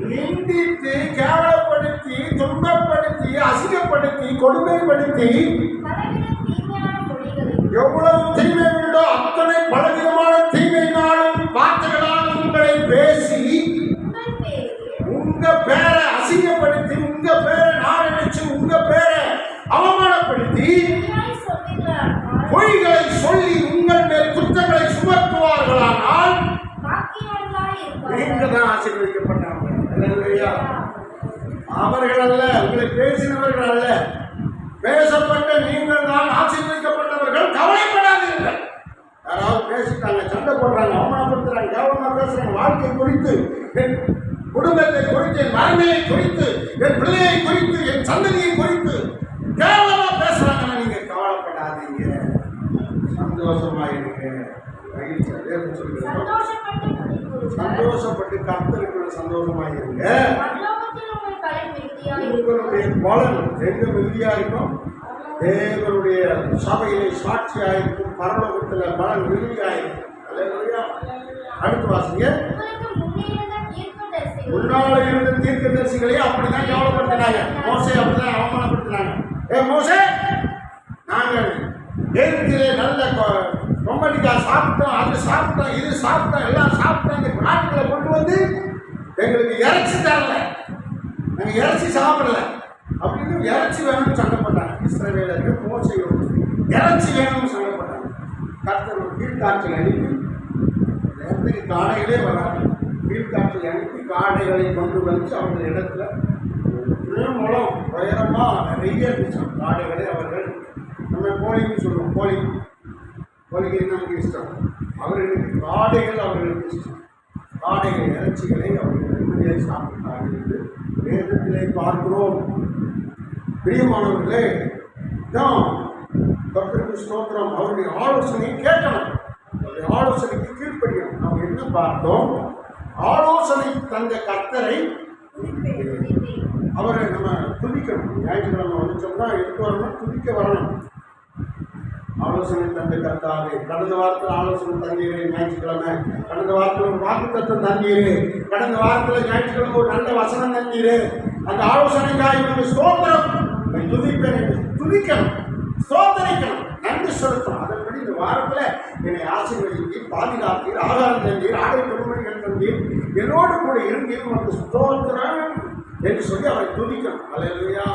நிந்தித்து கேவலப்படுத்தி துன்பப்படுத்தி அசிங்கப்படுத்தி கொடுமைப்படுத்தி எவ்வளவு தீமை உண்டோ அத்தனை பலவிதமான தீமையினாலும் வார்த்தைகளாலும் உங்களை பேசி உங்க பேரை அசிங்கப்படுத்தி உங்க பேரை நாரடிச்சு உங்க பேரை அவமானப்படுத்தி பொய்களை சொல்லி உங்கள் மேல் குற்றங்களை சுமத்துவார்களானால் நீங்கள் தான் ஆசீர்வதிக்கப்பட்டார்கள். அவர்கள் அல்ல, உங்களை பேசினவர்கள் அல்ல, பேசப்பட்ட நீங்கள் தான் ஆசீர்வதிக்கப்பட்டவர்கள். கவலைப்படாதீர்கள். யாராவது பேசிட்டாங்க, சண்டை போடுறாங்க, அவமானப்படுத்துறாங்க, கேவலமாக பேசுறாங்க, வாழ்க்கை குறித்து, என் குடும்பத்தை குறித்து, என் மனைவியை குறித்து, என் பிள்ளையை குறித்து, என் சந்ததியை குறித்து கேவலமா பேசுறாங்கன்னா நீங்க கவலைப்படாதீங்க, சந்தோஷமாயிருங்க. சந்தோஷப்பட்டு கர்த்தருக்குள்ள சந்தோஷமாயிருங்க. உங்களுடைய பலன் எங்க மிகுதியா இருக்கும்? தேவனுடைய சபையிலே சாட்சியா இருக்கும். பரலோகத்துல பலன் மிகுதியா இருக்கும். அடுத்து வாசிங்க. முன்னால இருந்த தீர்க்கதரிசிகளே அப்படிதான் கவலைப்படுத்தினாங்க. மோசே அப்படிதான் அவமானப்படுத்தினாங்க. மோசே, நாங்கள் எதிர்த்திலே நல்ல ரொம்படிக்காய் சாப்பிட்டோம், அது சாப்பிட்டோம், இது சாப்பிட்டோம், எல்லாம் சாப்பிட்டோம், இந்த நாட்களை கொண்டு வந்து எங்களுக்கு இறைச்சி தரல, நாங்கள் இறைச்சி சாப்பிடல அப்படின்னு இறைச்சி வேணும்னு சண்டை போட்டாங்க. இஸ்ரவேலர்கள் மோசையோடு இறைச்சி வேணும்னு சண்டை போட்டாங்க. கர்த்தர் ஒரு கீழ்காற்றில் அனுப்பி காடைகளே வராங்க. கீழ்காற்றில் அனுப்பி காடைகளை கொண்டு வந்து அவர்கள் இடத்துல முழம் உயரமாக நிறைய இருந்துச்சு காடைகளை. அவர்கள் நம்ம கோழின்னு சொல்லுவோம், கோழிகள் நமக்கு இஷ்டம், அவர்களுக்கு காடைகள் அவர்களுக்கு இஷ்டம். காடைகள் இறைச்சிகளை அவர்கள் நிம்மதியை சாப்பிட்டார்கள் என்று வேதத்திலே பார்க்கிறோம். பிரியமானவர்களே, தான் கர்த்தருக்கு ஸ்தோத்திரம். அவருடைய ஆலோசனையை கேட்கணும், அவருடைய ஆலோசனைக்கு கீழ்ப்படியணும். நாம் என்ன பார்த்தோம்? ஆலோசனை தந்த கர்த்தரை அவரை நம்ம துதிக்கணும். ஞாயிற்றுக்கிழமை வந்துச்சோம்னா எதுக்கு வரணும்? துதிக்க வரணும். ஆலோசனை தந்தை கர்த்தாவே, கடந்த வாரத்தில் ஆலோசனை தந்தீரே ஞாயிற்றுக்கிழமை, கடந்த வாரத்தில் ஒரு வாக்குத்தத்தம் தந்தீரே, கடந்த வாரத்தில் ஞாயிற்றுக்கிழமை ஒரு நல்ல வசனம் தந்தீரே. அந்த ஆலோசனைக்காக இவங்க ஸ்தோத்திரம் துதிப்பேன், துதிக்கணும், ஸ்தோத்தரிக்கணும், நன்றி செலுத்தணும். அதன்படி இந்த வாரத்தில் என்னை ஆசீர்வதித்தீர், பாதுகாத்தீர், ஆகாரம் தந்தீர், ஆடை பெருமணிகள் தந்தீர், என்னோடு கூட இருந்தீர், உனக்கு ஸ்தோத்திரம் என்று சொல்லி அவரை துதிக்கணும். அல்லேலூயா.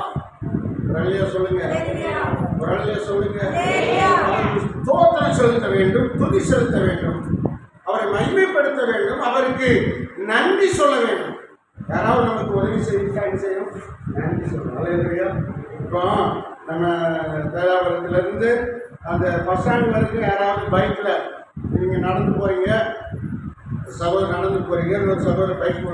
ஒரு சொல்லுங்க, ஒரு சொல்லுங்க. ஸ்தோத்திரம் செலுத்த வேண்டும், துதி செலுத்த வேண்டும், அவரை மகிமைப்படுத்த வேண்டும், அவருக்கு நன்றி சொல்ல வேண்டும். யாராவது நமக்கு உதவி செய்யணும், நன்றி சொல்லணும். அல்லேலூயா. இப்போ நம்ம தேவாபுரத்துலேருந்து அந்த பஸ் ஸ்டாண்ட் வரைக்கும் யாராவது பைக்கில் நீங்கள் நடந்து போகிறீங்க, சகோதரர் நடந்து போகிறீங்க, ஒரு சகோதரர் பைக்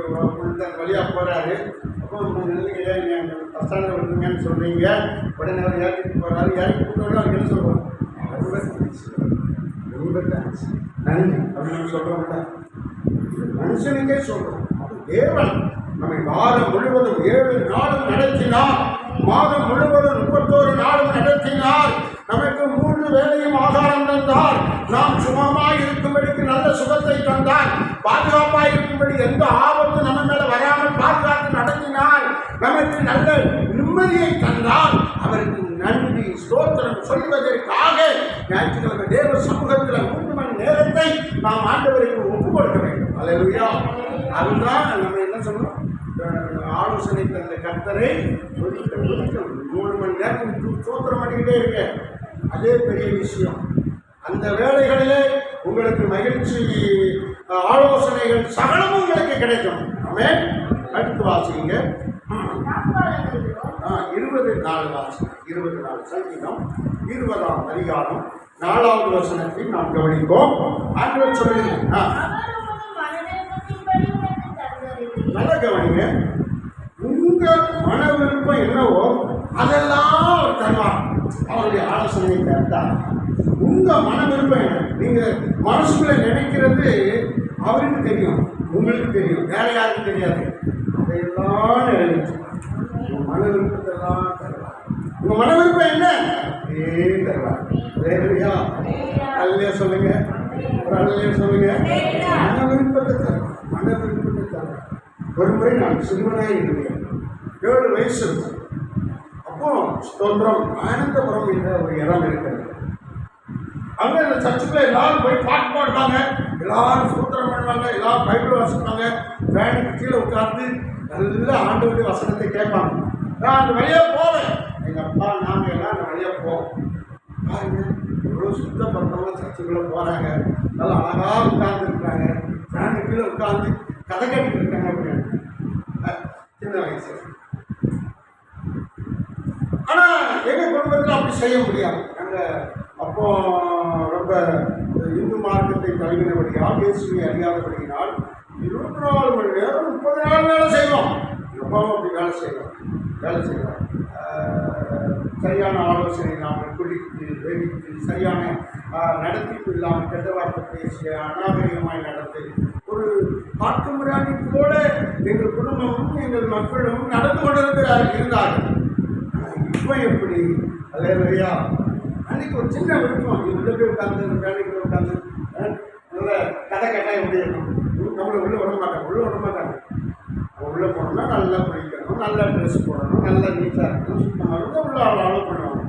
அந்த வழியாக போகிறாரு. அப்போ நிலைமையா நீங்கள் பஸ் ஸ்டாண்டில் விட்டுருங்கன்னு சொல்கிறீங்க. உடனே அவர் இறக்கிட்டு போகிறாரு. இறக்கி போட்டோட அவர் என்ன சொல்லுவோம்? ரொம்ப தேங்க்ஸ், நன்றி அப்படின்னு சொல்கிறோம்ல. மனுஷனுக்கே சொல்கிறோம். அது தேவன் நம்மை வாரம் முழுவதும் 7 நாளும் நடத்தினார், மாதம் முழுவதும் 31 நாளும் நடத்தினார், நமக்கு 3 வேளையும் ஆகாரம் தந்தார், நாம் சுகமாய் இருக்கும்படிக்கு நல்ல சுகத்தை தந்தார், பாதுகாப்பாக இருக்கும்படி எந்த ஆபத்து நம்ம மேல வராமல் பாதுகாத்து நடத்தினார், நமக்கு நல்ல நிம்மதியை தந்தார். அவருக்கு நன்றி ஸ்தோத்திரம் சொல்வதற்காக ஞாயிற்றுக்கிழமை தேவ சமூகத்தில் 3 மணி நேரத்தை நாம் ஆண்டவருக்கு ஒப்புக் கொடுக்க வேண்டும். அல்லேலூயா. அதுதான் நம்ம என்ன சொல்லணும், ஆலோசனை தந்த கர்த்தரை 3 மணி நேரம் ஸ்தோத்திரம் பண்ணிக்கிட்டே இருக்க, அதே பெரிய விஷயம். அந்த வேலைகளிலே உங்களுக்கு மகிழ்ச்சி, ஆலோசனைகள் சகலமும் உங்களுக்கு கிடைக்கும். ஆமென். அடுத்து வாசிங்க. 24 வாசி, 24 சங்கீதம் 20ஆம் அதிகாரம் 4வது வசனத்தை நாம் கவனிப்போம். ஆண்டவர் சொல்லுங்க, நல்ல கவனிங்க. உங்க மன விருப்பம் என்னவோ அதெல்லாம் அவர் தருவார். அவருடைய ஆலோசனை கேட்டார். உங்க மன விருப்பம் என்ன, நீங்க மனசுக்குள்ள நினைக்கிறது அவருக்கு தெரியும், உங்களுக்கு தெரியும், வேற யாருக்கும் தெரியாது. அதையெல்லாம் நிறைவேற்று. உங்க மன விருப்பத்தெல்லாம் தருவார். உங்க மன விருப்பம் என்ன தருவார். வேறையா அல்லையா சொல்லுங்க, ஒரு அல்லையா சொல்லுங்க. மன விருப்பத்தை தருவார், மன விருப்பத்தை தருவார். ஒரு முறை நான் சிறுவனாக இருந்தேன், 7 வயசு இருக்கும். அப்போ ஸ்தோத்திரம் ஆனந்தபுரம் என்ற ஒரு இடம் இருக்கிறது. அங்கே இந்த சர்ச்சுக்குள்ள எல்லாரும் போய் பாட்டு பாடுவாங்க, எல்லாரும் ஸ்தோத்திரம் பண்ணுவாங்க, எல்லாரும் பைபிள் வாசிப்பாங்க, ஃபேனுக்கு கீழே உட்கார்ந்து நல்ல ஆண்டவருடைய வசனத்தை கேட்பாங்க. நான் அந்த வழியாக போவேன், எங்கள் அப்பா நாங்கள் எல்லாம் அந்த வழியாக போவோம். பாருங்க எவ்வளோ சுத்தப்படுறவங்க சர்ச்சுக்குள்ளே போகிறாங்க, நல்லா அழகாக உட்கார்ந்து இருக்கிறாங்க, ஃபேனுக்கு கீழே உட்கார்ந்து கதை கேட்டு இருக்காங்க. அப்படின்னு சின்ன வயசு. ஆனா எங்க குடும்பத்தில் அப்படி செய்ய முடியாது. நாங்க அப்போ ரொம்ப இந்து மார்க்கத்தை தழுவினபடியால், இயேசுவை அறியாதபடியினால் 24 மணி நேரம் 30 நாள் வேலை செய்வோம். எப்பவும் அப்படி வேலை செய்வோம். சரியான ஆலோசனை நாங்கள் குடித்து வெடித்து, சரியான நடத்திப்பு இல்லாமல் கெட்ட வார்த்தை பேசி அநாகரிகமாய் நடந்து ஒரு காட்டு முறையாடி போல எங்கள் குடும்பமும் எங்கள் மக்களும் நடந்து கொண்டிருந்தார்கள். இப்போ எப்படி? அல்லேலூயா. அன்னைக்கு ஒரு சின்ன விருப்பம், உள்ள போய் உட்காந்து வேலைக்குள்ள உட்காந்து நல்ல கதை கேட்டால் எப்படி இருக்கும்? நம்மளை உள்ளே விட மாட்டாங்க. உள்ளே போனோம்னா நல்லா குளிக்கணும், நல்லா ட்ரெஸ் போடணும், நல்லா நீட்டாக இருக்கணும், சுத்தமாக இருந்தால் உள்ள அவ்வளோ பண்ணுவாங்க.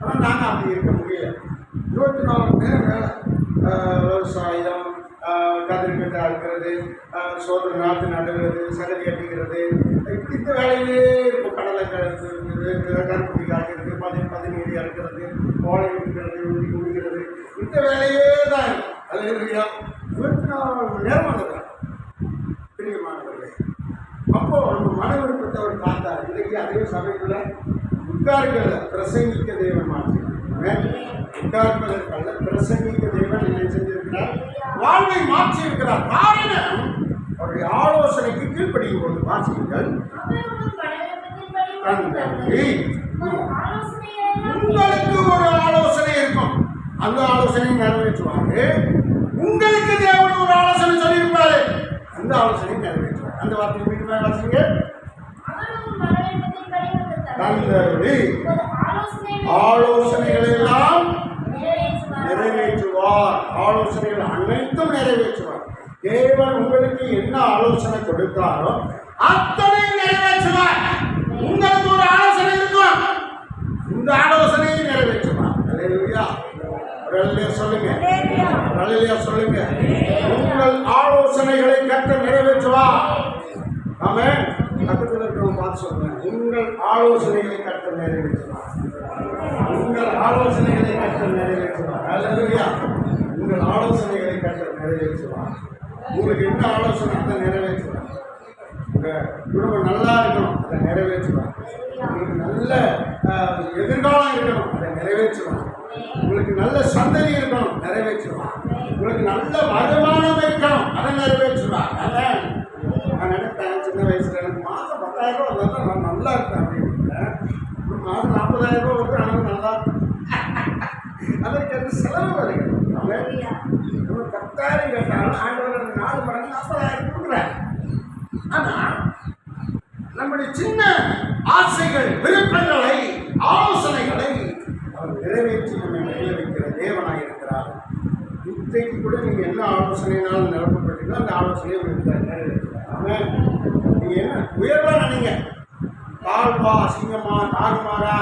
ஆனால் நாங்கள் அப்படி இருக்க முடியல. 24 மணி நேரம் வேலை, விவசாயம், கதிர்கட்டை அறுக்கிறது, சோதனை நாற்று நடுகிறது, சகதி கட்டிக்கிறது, இப்படி இந்த வேலையிலே இருக்கும். கடலை கருப்பி காய்க்கிறது, 17 அறுக்கிறது, கோழை விடுக்கிறது, ஊட்டி குடிக்கிறது, இந்த வேலையே தான். அல்லேலூயா. 24 மணி நேரம் வந்துடுறாங்க பிரியமானவர்களே. அப்போ நம்ம மன விருப்பத்தை அவர் பார்த்தார். இன்றைக்கு அதே சபைக்குள்ள உட்கார்கிறத பிரசங்கிக்க தேவன் மாற்றி, உட்கார்ப்பதற்கல்ல பிரசங்கிக்க தேவன் என்ன செஞ்சிருக்கிறார்? வாழ்வை மாற்றி இருக்கிறார். காரணம் அவருடைய ஆலோசனைக்கு கீழ்ப்படியும் போது. வாசியுங்கள். உங்களுக்கு ஒரு ஆலோசனை இருக்கும், அந்த ஆலோசனை நிறைவேற்றுவாரு. உங்களுக்கு தேவன் ஒரு ஆலோசனை சொல்லியிருப்பாரு, அந்த ஆலோசனை நிறைவேற்றுவார். அந்த வார்த்தை மீண்டும் வாசிங்க. ஆலோசனைகள் எல்லாம் நிறைவேற்றுவார். ஆலோசனைகள் அனைத்தும் நிறைவேற்றுவார். தேவன் உங்களுக்கு என்ன ஆலோசனை கொடுத்தாரோ அத்தனை நிறைவேற்றுவார். உங்களுக்கு ஒரு ஆலோசனை இருக்கும், இந்த ஆலோசனையை நிறைவேற்றுவார். அல்லேலூயா. அல்லேலூயா சொல்லுங்க, அல்லேலூயா சொல்லுங்க. உங்கள் ஆலோசனைகளை கர்த்தர் நிறைவேற்றுவார். ஆமென். பக்கத்தில் இருக்கிறவங்க பார்த்து சொல்லுங்க, உங்கள் ஆலோசனைகளை கர்த்தர் நிறைவேற்றுவார். உங்கள் ஆலோசனைகளை கர்த்தர் நிறைவேற்றுவார். அல்லேலூயா. உங்கள் ஆலோசனைகளை கர்த்தர் நிறைவேற்றுவார். உங்களுக்கு என்ன ஆலோசனை அதை நிறைவேற்றுவார். உங்க குடும்பம் நல்லா இருக்கணும், அதை நிறைவேற்றுவார். உங்களுக்கு நல்ல எதிர்காலம் இருக்கணும், அதை நிறைவேற்றுவார். உங்களுக்கு நல்ல சந்ததி இருக்கணும், நிறைவேற்றுவார். உங்களுக்கு நல்ல வருமானம் இருக்கணும், அதை நிறைவேற்றுவார். அதான் நான் நினைப்பேன், சின்ன வயசுல எனக்கு மாதம் 10,000 ரூபா வந்தால் நான் நல்லா இருப்பேன் அப்படின்னு. மாதம் 40,000 ரூபா வருது, ஆனால் நல்லா அதற்கு அது செலவு வருகிறது. நம்ம 10,000 கேட்டாலும் ஆண்டவர் 4 மடங்கு 40,000 கொடுக்குறாரு. ஆனால் நம்முடைய சின்ன ஆசைகள், விருப்பங்களை, ஆலோசனைகளை அவர் நிறைவேற்றி நம்மை கையில் வைக்கிற தேவனாக இருக்கிறார். இன்றைக்கு கூட நீங்க என்ன ஆலோசனைனாலும் நிரப்பப்பட்டீங்களோ அந்த ஆலோசனையை நிறைவேற்றுவார். நீங்க என்ன உயர்வா நினைங்க, தாழ்வா, அசிங்கமா, தாறுமாறா,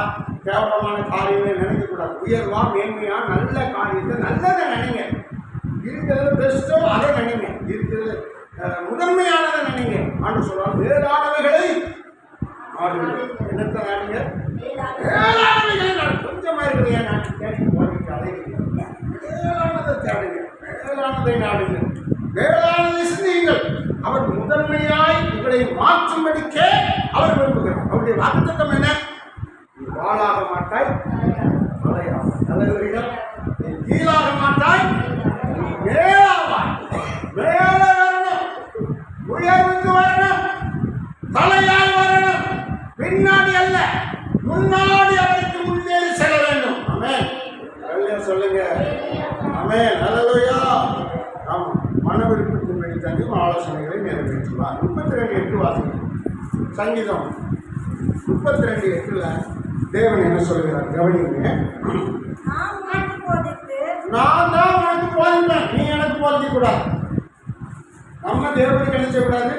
கேவலமான காரியங்களை நினைக்கக்கூடாது. உயர்வா, மேன்மையா, நல்ல காரியத்தை நல்லதை நினைங்க. இருக்கிறது பெஸ்ட்டோ அதை நினைங்க. இருக்கிறது முதன்மையானதை நினைங்க. ஆண்டு சொல்றாங்க, வேளாண்மைகளை ஆடுங்கள். என்னத்தை நாடுங்க? வேளாண்மைகளை கொஞ்சமா இருக்கிற நாட்டு தேடி போறீங்க, அதை வேளாணதை தேடுங்க, வேளாணதை நாடுங்க, வேளாணதை சிந்தியுங்கள். அவர் முதன்மையாய் உங்களை மாற்றும்படிக்கே அவர் விரும்புகிறார். அவருடைய வாக்குத்தத்தம் என்ன? வாழாக மாட்டாய், தலையாக. நல்ல கீழாக மாட்டாய், மேலாவாய். மேல வரணும், உயர்வுக்கு வரணும், தலையால் வரணும், பின்னாடி அல்ல, முன்னாடி அவருக்கு முன்னேறி செல்ல வேண்டும். ஆமென். சொல்லுங்க ஆமென். அல்லேலூயா. ஆமா, மன விருப்பத்தின்படி தங்கும் ஆலோசனைகளை நிறைவேற்றுவார். 32:8 வாசிங்க. சங்கீதம் 32:8 தேவன் என்ன சொல்கிறார் கவனிங்க. நான் தான் உனக்கு போதிப்பேன், நீ எனக்கு போதிக்க கூடாது. நம்ம தேவனுக்கு என்ன செய்யக்கூடாது?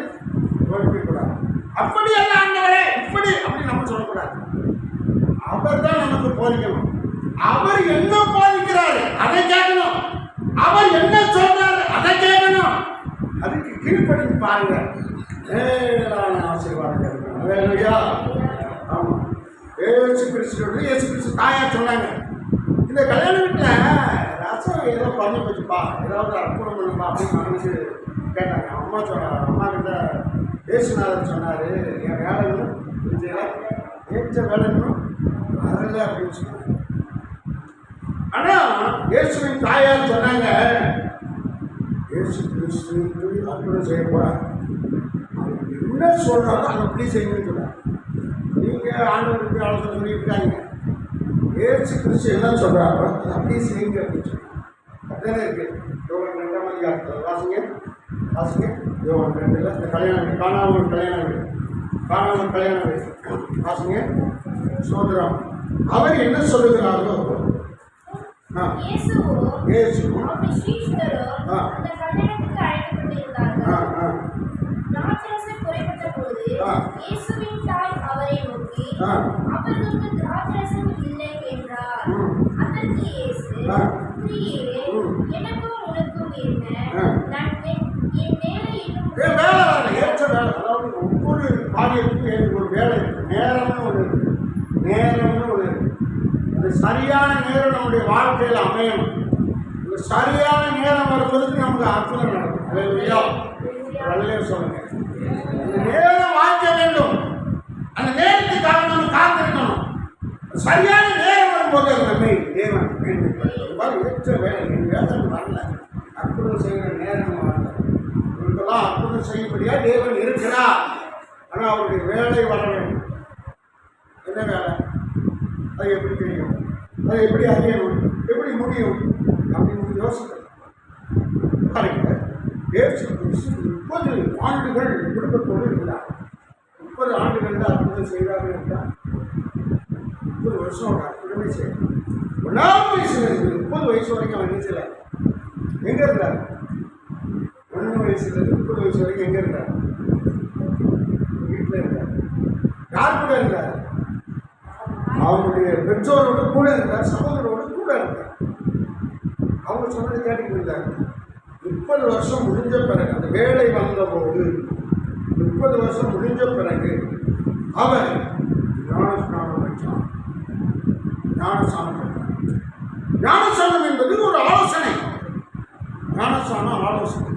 போதிக்க கூடாது. அப்படி அல்ல ஆண்டவரே, இப்படி அப்படி நம்ம சொல்லக்கூடாது. அவர் தான் நமக்கு போதிக்கணும். அவர் என்ன போதிக்கிறாரு அதை கேட்கணும். அவர் என்ன சொல்றாரு அதை கேட்கணும். அதுக்கு கீழ்ப்படிந்து பாருங்க, மேலான ஆசீர்வாதம் இருக்கும். அல்லேலூயா. ஆமா, இயேசு கிறிஸ்து தாயா சொன்னாங்க, இந்த கல்யாண வீட்டில் ரசம் ஏதோ பண்ணி வச்சுப்பா, ஏதாவது அற்புதம் பண்ணுப்பா அப்படின்னு மனசு கேட்டாங்க. அம்மா சொன்னாங்க, அம்மா கிட்ட இயேசுநாதர் சொன்னார், என் வேலைன்னு ஏற்ற வேலைன்னு வரல அப்படின்னு சொன்னாங்க. ஆனால் இயேசுவின் தாயார் சொன்னாங்க, இயேசு கிறிஸ்து அற்புதம் செய்ய போறார், என்ன சொல்றாரோ அதை அப்படி செய்யணும்னு சொல்றாரு. நீங்க ஆண்டவருக்கு ஆலோசனை சொல்லிட்டு இருக்காங்க, இயேசு கிறிஸ்து என்ன சொல்றாரோ அதை அப்படியே செய்யுங்க அப்படின்னு சொல்றாங்க. அப்படியே இருக்கு. யோவான் 2ஆம் அதிகாரத்தில் வாசிங்க, வாசிங்க. யோவான் 2ல் இந்த கல்யாண வீடு, காணாமல் கல்யாண வீடு, காணாமல் கல்யாண வீடு வாசிங்க. சோதரம் அவர் என்ன சொல்லுகிறாரோ ஒவ்வொரு காரியத்துக்கும் ஒரு வேலை இருக்கு, நேரம்னு ஒன்று இருக்கு, நேரம்னு ஒன்று இருக்கு. அது சரியான நேரம் நம்முடைய வாழ்க்கையில் அமையணும். இந்த சரியான நேரம் வருவதற்கு நமக்கு அற்புதம் நடக்கும். அல்லேலூயா. அல்லேலூயா சொல்லுங்க. அந்த நேரம் வாய்க்க வேண்டும். அந்த நேரத்துக்காக நம்ம காத்திருக்கணும். சரியான நேரம் வரும்போது அது நம்மை தேவன் ஏற்ற வேலை வேதம் வரல, அற்புதம் செய்கிற நேரம் வரல. இவர்களெல்லாம் அற்புதம் செய்யும்படியா தேவன் இருக்கிறார். ஆனால் அவருடைய வேலை வர வேண்டும். என்ன வேலை? அது எப்படி தெரியும்? அதை எப்படி அறியணும்? எப்படி முடியும்? அப்படின்னு யோசிக்கணும். பாருங்க, இயேசு கிறிஸ்து 30 ஆண்டுகள் குடும்பத்தோடு இருந்தார். 30 ஆண்டுகள் அற்புதம் செய்தார்கள் என்றார். 30 வருஷம் அவர் அற்புதமே செய்தார். 1ஆம் வயசுல இருந்து 30 வயசு வரைக்கும் அவன் நினைச்சல எங்க இருந்தார்? 1 வயசுல 30 வயசு வரைக்கும் எங்க இருந்தார்? வீட்டில் இருந்தார். யார் கூட இருந்தார்? அவங்களுடைய பெற்றோரோட கூட இருந்தார், சகோதரோட கூட இருந்தார். அவங்க சொன்னதை கேட்டுக்கிட்டு இருந்தார். 30 வருஷம் முடிஞ்ச பிறகு, அந்த வேலை வந்தபோது 30 வருஷம் முடிஞ்ச பிறகு அவர் ஞானஸ்நானம் பெற்றார். ஞானஸ்நானம் பெற்றார். ஞானஸ்நானம் என்பது ஒரு ஆலோசனை. ஞானஸ்நானம் ஆலோசனை.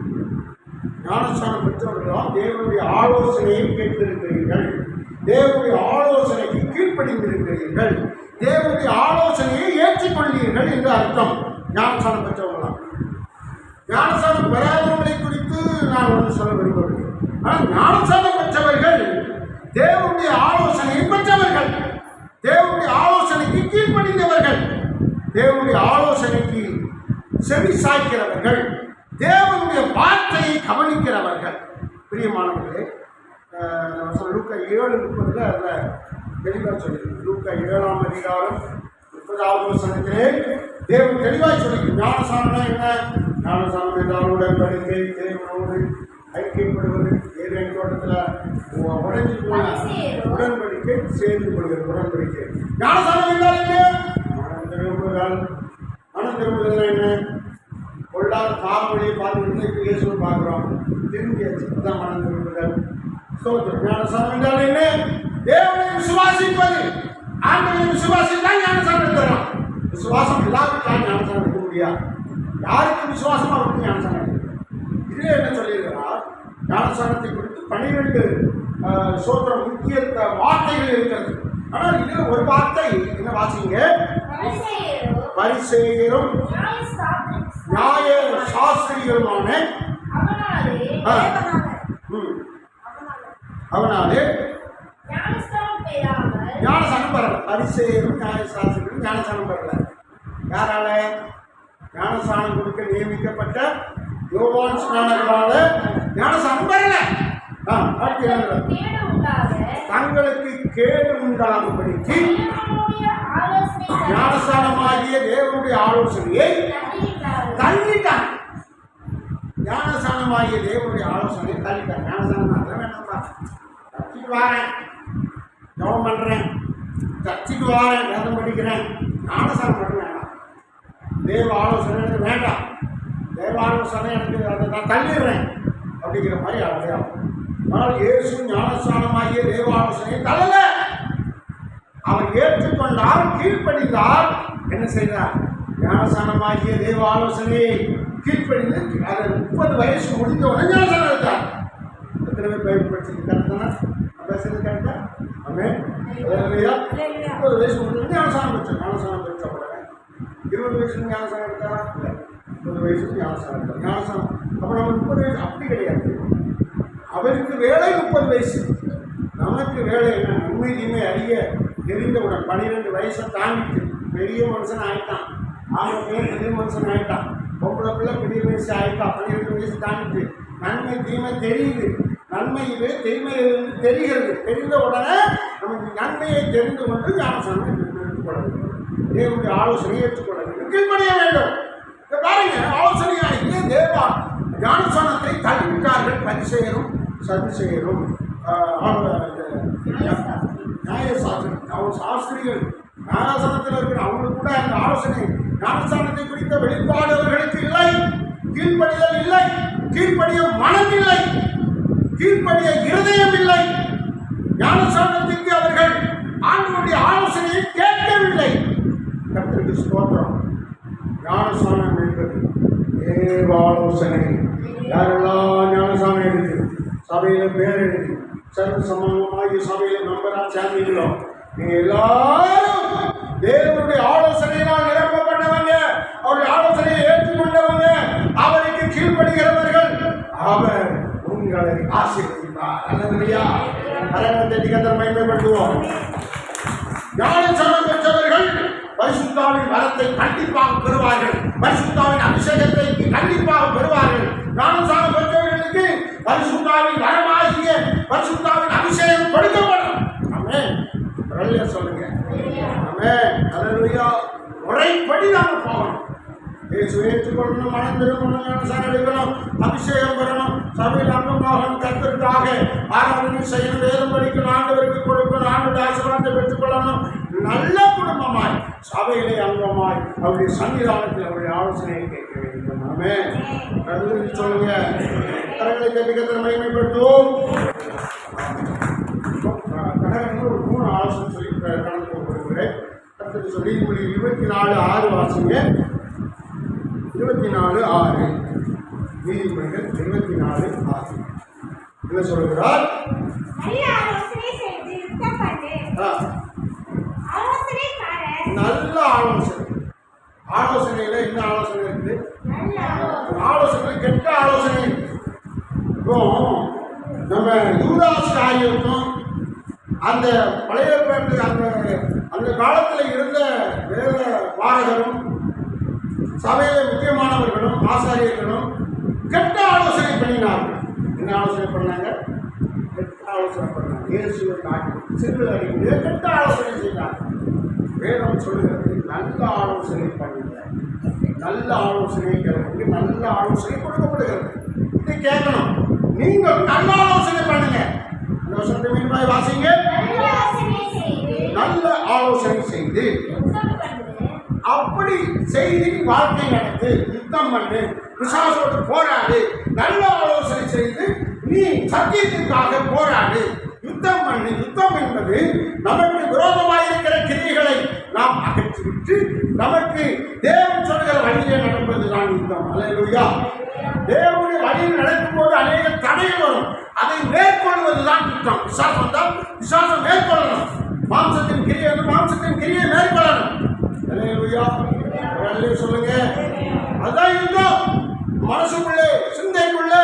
ஞானஸ்நானம் பெற்றவர்களால் தேவனுடைய ஆலோசனையை கேட்டிருக்கிறீர்கள், தேவனுடைய ஆலோசனைக்கு கீழ்ப்படிந்திருக்கிறீர்கள், தேவனுடைய ஆலோசனையை ஏற்றுக்கொள்வீர்கள் என்று அர்த்தம். ஞானஸ்நானம் பெற்றவர்களால். ஞானஸ்நானம் பெறாதவர்களை குறித்து நான் ஒன்று சொல்ல விரும்பவில்லை. ஆனால் ஞானஸ்நானம் பெற்றவர்கள் தேவனுடைய ஆலோசனையை பெற்றவர்கள், தேவனுடைய ஆலோசனைக்கு கீழ்ப்படிந்தவர்கள், தேவனுடைய ஆலோசனைக்கு செவி சாய்க்கிறவர்கள், தேவனுடைய வார்த்தையை கவனிக்கிறவர்கள். பிரியமானவர்களே, லூக்கா 7:30 அதில் தெளிவாக சொல்லியிருக்கு. லூக்கா 7ஆம் அதிகாரம் 30வது வசனத்திலே தேவன் தெளிவாக சொல்லியிருக்கு. ஞானஸ்நானம் என்ன? ஞானஸ்நானம் என்றால் உடன்படிக்கை, தேவனோடு ஐக்கியப்படுவது. ஏதேன் தோட்டத்தில் உடைஞ்சு போன உடன்படிக்கை சேர்ந்து கொள்வது உடன்படிக்கை. ஞானஸ்நானம் என்றால் என்ன? மனம் திரும்புதல். மனம் திரும்புதல் என்ன? பொருளாதார பாவங்களை பார்த்துக்கிட்டு இப்போ இயேசுவை பார்க்குறோம், திரும்பியாச்சு. அதுதான் மனம் திரும்புதல். ஞானஸ்நானம் என்றால் என்ன? தேவனை விசுவாசிப்பது. ஆண்டவரை விசுவாசித்தால் ஞானஸ்நானம் தரும். விசுவாசம் எல்லாருக்கும் ஞானஸ்நானம் எடுக்க முடியாது. யாருக்கு விசுவாசமா அவருக்கு ஞானஸ்நானம் எடுக்க. இதில் என்ன சொல்லியிருக்கிறார்? ஞானஸ்நானத்தை குறித்து 12 சோத்திரம் முக்கிய வார்த்தைகள் இருக்கிறது. ஆனால் இதில் ஒரு வார்த்தை என்ன வாசிங்க? பரிசேயரும் நியாய சாஸ்திரிகளுமான அவனாலே ஞானஸ்நானம் பெறல. பரிசேயரும் நியாய சாஸ்திரிகளும் ஞானஸ்நானம் பெறல. யாரால? ஞானஸ்நானம் கொடுக்க நியமிக்கப்பட்ட யோவான் ஸ்நானகரால ஞானஸ்நானம் பெறல. தங்களுக்கு கேடு உண்டாகும்படிக்கு ஞானஸ்நானமாகிய தேவனுடைய ஆலோசனையை தள்ளிட்டாங்க. ஞானஸ்நானமாகிய தேவனுடைய ஆலோசனையை தள்ளிட்டாங்க. ஞானஸ்நானம் அதெல்லாம் வேண்டாம்ப்பா, சர்ச்சைக்கு வாரேன், ஜெபம் பண்ணுறேன், சர்ச்சைக்கு வாரேன், வேதம் படிக்கிறேன், ஞானஸ்நானம் மட்டும் வேண்டாம். தேவ ஆலோசனை எனக்கு வேண்டாம், தேவ ஆலோசனை எனக்கு அதை நான் தள்ளிடுறேன் அப்படிங்கிற மாதிரி அடையாளம். ஆனால் இயேசு ஞானஸ்நானமாகிய தேவ ஆலோசனையை தள்ளல. அவர் ஏற்றுக்கொண்டார், கீழ்ப்படிந்தார். என்ன செய்தார்? ஞானஸ்நானமாகிய தேவ ஆலோசனையை கீழ்ப்படிந்து அதை 30 வயசு முடிந்தவுடனே ஞானஸ்நானம் எடுத்தார். எத்தனை பேர் பைபிள் படிச்சுட்டு கரெக்டானா? பேசுறது கரெக்டா? ஆமென். 30 வயசு முடிஞ்சு ஞானஸ்நானம் பெற்றார். ஞானஸ்நானம் பெற்ற உடனே 20 வயசுல ஞானஸ்நானம் எடுத்தாரா? இல்லை, 30 வயசுக்கு ஞானஸ்நானம் எடுத்தார். ஞானஸ்நானம் அப்போ நம்ம 30 வயசு அப்படி கிடையாது. அவருக்கு வேலை 30 வயசு, நமக்கு வேலை என்ன? நன்மை தீமை அறிய தெரிந்தவுடன் 12 வயசை தாண்டிட்டு பெரிய மனுஷன் ஆகிட்டான். ஆமாம், பெரிய மனுஷன் ஆகிட்டான். பொம்பளை பிள்ளை பெரிய வயசு ஆகிட்டான். 12 வயசு தாண்டிட்டு நன்மை தீமை தெரியுது. நன்மை இது, தீமை தெரிகிறது. தெரிந்த உடனே நமக்கு நன்மையை தெரிந்து கொண்டு ஞானஸ்நானம் எடுத்துக்கொள்ள வேண்டும். தேவனுடைய ஆலோசனையை ஏற்றுக்கொள்ள வேண்டும், கீழ்ப்படிய வேண்டும். பாருங்க, ஆலோசனையாகிய தேவா ஞானஸ்நானத்தை தள்ளிவிட்டார்கள் பரிசேயரும் சதுசேயரும் நியாயசாஸ்திரி. அவங்க சாஸ்திரிகள் ஞானஸ்நானத்தில் இருக்கிற அவங்களுக்கு கூட அந்த ஆலோசனை ஞானஸ்நானத்தை குறித்த வெளிப்பாடு அவர்களுக்கு இல்லை. கீழ்ப்படிதல் இல்லை, கீழ்ப்படிய மனம் இல்லை, கீழ்ப்படிய இருதயம் இல்லை. ஞானஸ்நானத்திற்கு அவர்கள் ஆண்டவருடைய ஆலோசனையை கேட்கவில்லை. கர்த்தருக்கு ஸ்தோத்திரம். ஞானஸ்நானம் என்பது தேவ ஆலோசனை. யாரெல்லாம் ஞானஸ்நானம் எடுத்து சபையில் பேர் எழுதி சர்வ சமூகமாகி சபையில் மெம்பரா சேர்ந்தீங்களோ, நீங்க எல்லாரும் தேவனுடைய ஆலோசனையினால் நிரப்பப்பட்டவங்க, அவருடைய ஆலோசனையை ஏற்றுக்கொண்டவங்க, அவருக்கு கீழ்ப்படுகிறவர்கள். அவர் உங்களை ஆசீர்வதிப்பார். அல்லேலூயா. கரங்களை தட்டி கர்த்தரை மகிமைப்படுத்துவோம். ஞானஸ்நானம் பெற்றவர்கள் பரிசுத்தாவின் வரத்தை கண்டிப்பாக பெறுவார்கள். பரிசுத்தாவின் அபிஷேகத்தை கண்டிப்பாக பெறுவார்கள். ஞானஸ்நானம் பெற்றவர்களுக்கு பரிசுத்தாவின் வரமாகிய பரிசுத்தாவின் அபிஷேகம் கொடுக்கப்படும். ஆமென். சொல்லுங்க. ஆமென். அல்லேலூயா. முறைப்படி நாம போகணும். ஏற்றுக்கொள்ளணும், மனம் திரும்பணும், ஞானஸ்நானம் எடுக்கணும், அபிஷேகம் பெறணும், சபையில் அங்கமாகணும், கர்த்தருக்காக ஆராதனை செய்யணும், வேதம் படிக்கணும், ஆண்டவருக்கு கொடுக்கணும், ஆண்டவருடைய ஆசீர்வாதத்தை பெற்றுக்கொள்ளணும். நல்ல குடும்பமாய் சபையிலே அங்கமாய் அவருடைய சன்னிதானத்தில் அவருடைய ஆலோசனையை கேட்க வேண்டும். ஆமென். கருத்து சொல்லுங்க. கரங்களை கட்டி கர்த்தரை மகிமைப்படுத்துவோம். கடற்கரை ஒரு 3 ஆலோசனை சொல்லி கடந்து போகிறேன். கர்த்தருக்கு சொல்லி 24:6 வாசிங்க. 24:6 நீதிமொழிகள் 24:6 என்ன சொல்கிறார்? நல்ல ஆலோசனை. ஆலோசனையில என்ன ஆலோசனை இருக்கு? ஆலோசனை கெட்ட ஆலோசனை. இப்போ நம்ம யூதாஸ் காரியத்தும் அந்த பழைய ஏற்பாட்டு அந்த காலத்தில் இருந்த வேத பாரகரும் சபையில முக்கியமானவர்களும் ஆசாரியர்களும் கெட்ட ஆலோசனை பண்ணினார்கள். என்ன ஆலோசனை பண்ணாங்க? கெட்ட ஆலோசனை பண்ணாங்க. இயேசுவை காட்டி சிறுவில் அடிக்கடி கெட்ட ஆலோசனை செய்தாங்க. வேதம் சொல்லுகிறது நல்ல ஆலோசனை பண்ணுங்க, நல்ல ஆலோசனை கேட்க, நல்ல ஆலோசனை கொடுக்கப்படுகிறது. இதை கேட்கணும். நீங்கள் நல்ல ஆலோசனை பண்ணுங்க. அந்த வசனத்தை மீண்டும் வாசிங்க. நல்ல ஆலோசனை செய்து அப்படி செய்து வாழ்க்கை நடத்து, யுத்தம் பண்ணு, பிசாசோடு போராடு. நல்ல ஆலோசனை செய்து நீ சத்தியத்திற்காக போராடு, யுத்தம் பண்ணு. யுத்தம் என்பது நமக்கு விரோதமாக இருக்கிற கிரியைகளை நாம் அகற்றிவிட்டு நமக்கு தேவன் சொல்கிற வழியிலே நடப்பதுதான் யுத்தம். அல்லேலூயா. தேவனுடைய வழியில் நடக்கும் போது அநேக தடைகள் வரும். அதை மேற்கொள்வதுதான் யுத்தம். விசுவாசம் தான் விசுவாசம் மேற்கொள்ளணும். மாம்சத்தின் கிரியை மாம்சத்தின் கிரியை மேற்கொள்ளணும். அல்லேலூயா. சொல்லுங்க. அதான் யுத்தம். மனசுக்குள்ளே சிந்தைக்குள்ளே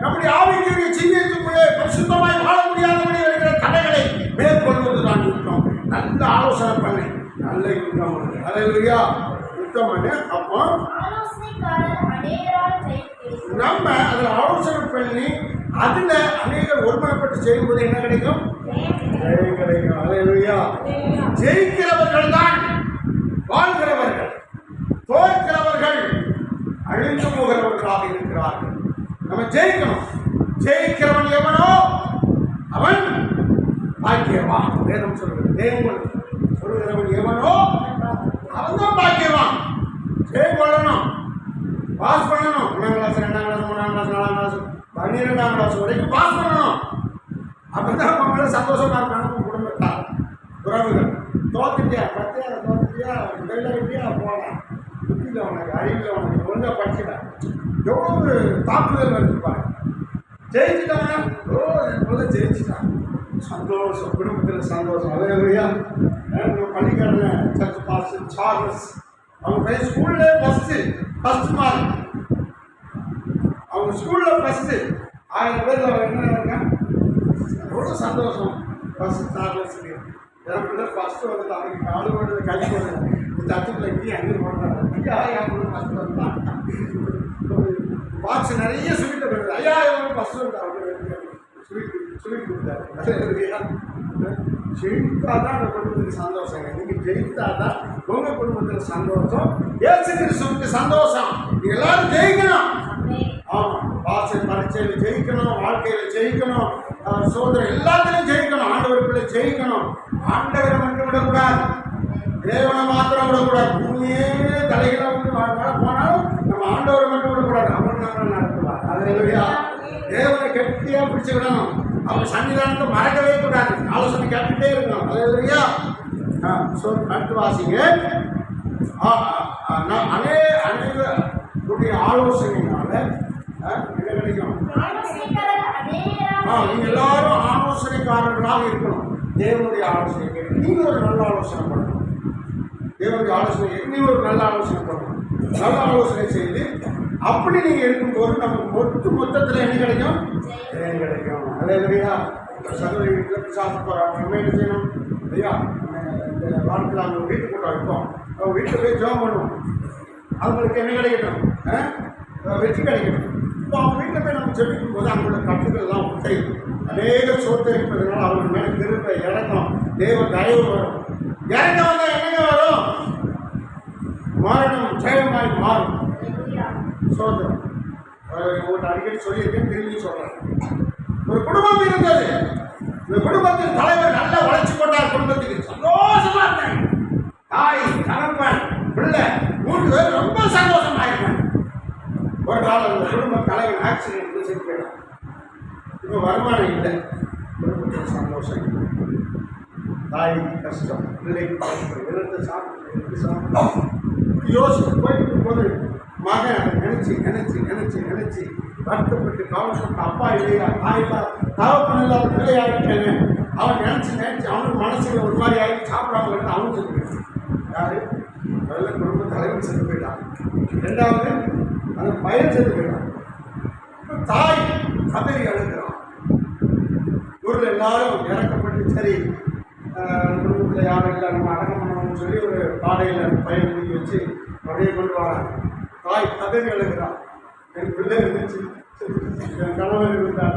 நம்முடைய ஆவிக்குரிய ஜீவியத்துக்குள்ளே பரிசுத்தமாய் வாழ முடியாதபடி இருக்கிற தடைகளை மேற்கொள்வதுதான் யுத்தம். நல்ல ஆலோசனை பண்ணு, நல்ல யுத்தம் பண்ணு. அல்லேலூயா. யுத்தம் பண்ணு. அப்போ நம்ம அதில் ஆலோசனை பண்ணி அதில் அநேகர் ஒருமனப்பட்டு செய்யும்போது என்ன கிடைக்கும்? ஜெயம் கிடைக்கும். அல்லேலூயா. ஜெயிக்கிறவர்கள் தான் வாழ்கிறவர்கள், தோற்கிறவர்கள் அழிந்து போகிறவர்களாக இருக்கிறார்கள். நம்ம ஜெயிக்கணும். ஜெயிக்கிறவன் எவனோ அவன் பாக்கியவான். வேதம் சொல்கிறது. தேவன் சொல்கிறவன் எவனோ அவன் தான் பாக்கியவான். ஜெயம் கொள்ளணும், பாஸ் பண்ணணும். 1ஆம் கிளாஸ் 2ஆம் கிளாஸ் 3ஆம் கிளாஸ் 4ஆம் கிளாஸ் 12ஆம் கிளாஸ் வரைக்கும் பாஸ் பண்ணணும். அப்பதான் அவங்க மேலே சந்தோஷமா இருக்காங்க. குடும்பத்தார் உறவுகள். தோத்துட்டியா, பத்தியா, தோத்துட்டியா, வெள்ளையா போகலாம், புத்தியில் உனக்கு, அறிவில் உனக்கு, ஒழுங்காக படிச்சுட்டா எவ்வளவு தாக்குதல் வருதுப்பாங்க. ஜெயிச்சுட்டாங்கன்னா ஜெயிச்சுட்டான், சந்தோஷம், குடும்பத்தில் சந்தோஷம். அல்லேலூயா. பள்ளிக்காரன் சர்ச் பாஸ்டர் சார்லஸ் அவங்க பையன் ஸ்கூல்ல ஃபர்ஸ்ட் மார்க். அவங்க ஸ்கூல்ல ஃபர்ஸ்ட் 1000 பேர் என்ன இருக்காங்க, எவ்வளோ சந்தோஷம். ஃபர்ஸ்ட் சார்லஸ்க்கு எனக்கு ஃபர்ஸ்ட் வந்து அவருக்கு 4 வருட கல்வி வருது. இந்த அத்துக்குள்ள இங்கேயும் அங்கேயும் போடுறாங்க. ஐயா எவ்வளோ ஃபர்ஸ்ட் வந்தான். பாக்ஸ் நிறைய ஸ்வீட்டை வருது. ஐயா எவ்வளோ ஃபர்ஸ்ட் வந்து அவங்க ஸ்வீட் கொடுத்தாரு. ஜெயித்தா தான் அந்த குடும்பத்துக்கு சந்தோஷங்க. நீங்கள் ஜெயித்தா தான் உங்கள் குடும்பத்தில் சந்தோஷம், இயேசு கிறிஸ்துவுக்கு சந்தோஷம். நீங்கள் எல்லாரும் ஜெயிக்கணும். ஆமாம், வாசல் பரீட்சையில் ஜெயிக்கணும், வாழ்க்கையில் ஜெயிக்கணும், சோதனை எல்லாத்திலையும் ஜெயிக்கணும். ஆண்டவருக்குள்ள ஜெயிக்கணும். ஆண்டவரை மட்டும் விடக்கூடாது, தேவனை மாத்திரம் விடக்கூடாது. பூமியே தலைகளை வந்து போனாலும் நம்ம ஆண்டவரை மட்டும் விடக்கூடாது. அவர் நம்ம நடத்துவார். அல்லேலூயா. தேவனை கெட்டியா பிடிச்சு விடணும். அவர் சன்னிதானத்தை மறக்கவே கூடாது. ஆலோசனை கேட்டுட்டே இருக்கணும். அல்லேலூயா. அடுத்து வாசிங்க. அநேக ஆலோசனையினால என்ன கிடைக்கும்? நீங்க எல்லாரும் ஆலோசனைக்காரர்களாக இருக்கணும். தேவனுடைய ஆலோசனை கேட்டு நீங்க ஒரு நல்ல ஆலோசனை பண்ணணும். தேவனுடைய ஆலோசனை நீ ஒரு நல்ல ஆலோசனை பண்ணணும். நல்ல ஆலோசனை செய்து அப்படி நீங்க இருக்கும்போது நமக்கு மொத்தத்தில் என்ன கிடைக்கும்? ஜெயம் கிடைக்கும். அல்லேலூயா. சகோதரி வீட்டில் பிசாசு போறாங்க. நம்ம என்ன செய்யணும்? ஐயா, இந்த வாரத்தில் அவங்க வீட்டு கூட்டம் வைப்போம். அவங்க வீட்டில் போய் ஜெபம் பண்ணுவோம். அவங்களுக்கு என்ன கிடைக்கட்டும்? வெற்றி கிடைக்கணும். இப்போ அவங்க வீட்டில் போய் நம்ம ஜெபிக்கும் போது அவங்களோட கட்டுகள்லாம் உடையும். அநேக சோத்தரிப்பதனால அவங்க மேலே திரும்ப இறக்கம், தேவ தயவு வரும். இறக்கம் வந்தால் என்னங்க வரும்? மரணம் ஜெயமாய் மாறும். சோதரம் உங்கள்கிட்ட அடிக்கடி சொல்லியிருக்கேன், திரும்பி சொல்றேன். ஒரு குடும்பம் இருந்தது. இந்த குடும்பத்தின் தலைவர் நல்லா வளர்ச்சி கொண்டார். குடும்பத்துக்கு சந்தோஷமா இருந்தேன். தாய், கணவன், பிள்ளை 3 பேர் ரொம்ப சந்தோஷமா இருந்தேன். ஒரு நாள் அந்த குடும்ப தலைவர் ஆக்சிடென்ட் செஞ்சு போயிடும். இப்போ வருமானம் இல்லை, குடும்பத்தில் சந்தோஷம் இல்லை. தாய்க்கு கஷ்டம், பிள்ளைக்கு சாப்பிட்டு யோசிச்சு போயிட்டு போது மகன் அதை நினைச்சு வருத்தப்பட்டு கவலைப்பட்டு அப்பா இல்லையா, தாய்ப்பா தகப்பன் இல்லாத பிள்ளையாகிட்டேன்னு அவன் நினைச்சு அவனுக்கு மனசுல ஒரு மாதிரி ஆகி சாப்பிடாம இருந்து அவன் செத்து போயிட்டான். யாரு? நல்ல குடும்ப தலைவன் செத்து போயிட்டான். 2வது அந்த பையன் செத்து போயிட்டான். தாய் கதறி அழுகிறான். ஊரில் எல்லாரும் இறக்கப்பட்டு சரி குடும்பத்தில் யாரும் இல்லை, நம்ம அடக்கம் பண்ணணும்னு சொல்லி ஒரு பாடையில் அந்த பையன் முடிக்க வச்சு அப்படியே கொண்டு வராங்க. தாய் கதறி அழுகிறான். என் பிள்ளை இருந்துச்சு, என் கணவர் இருந்தார்,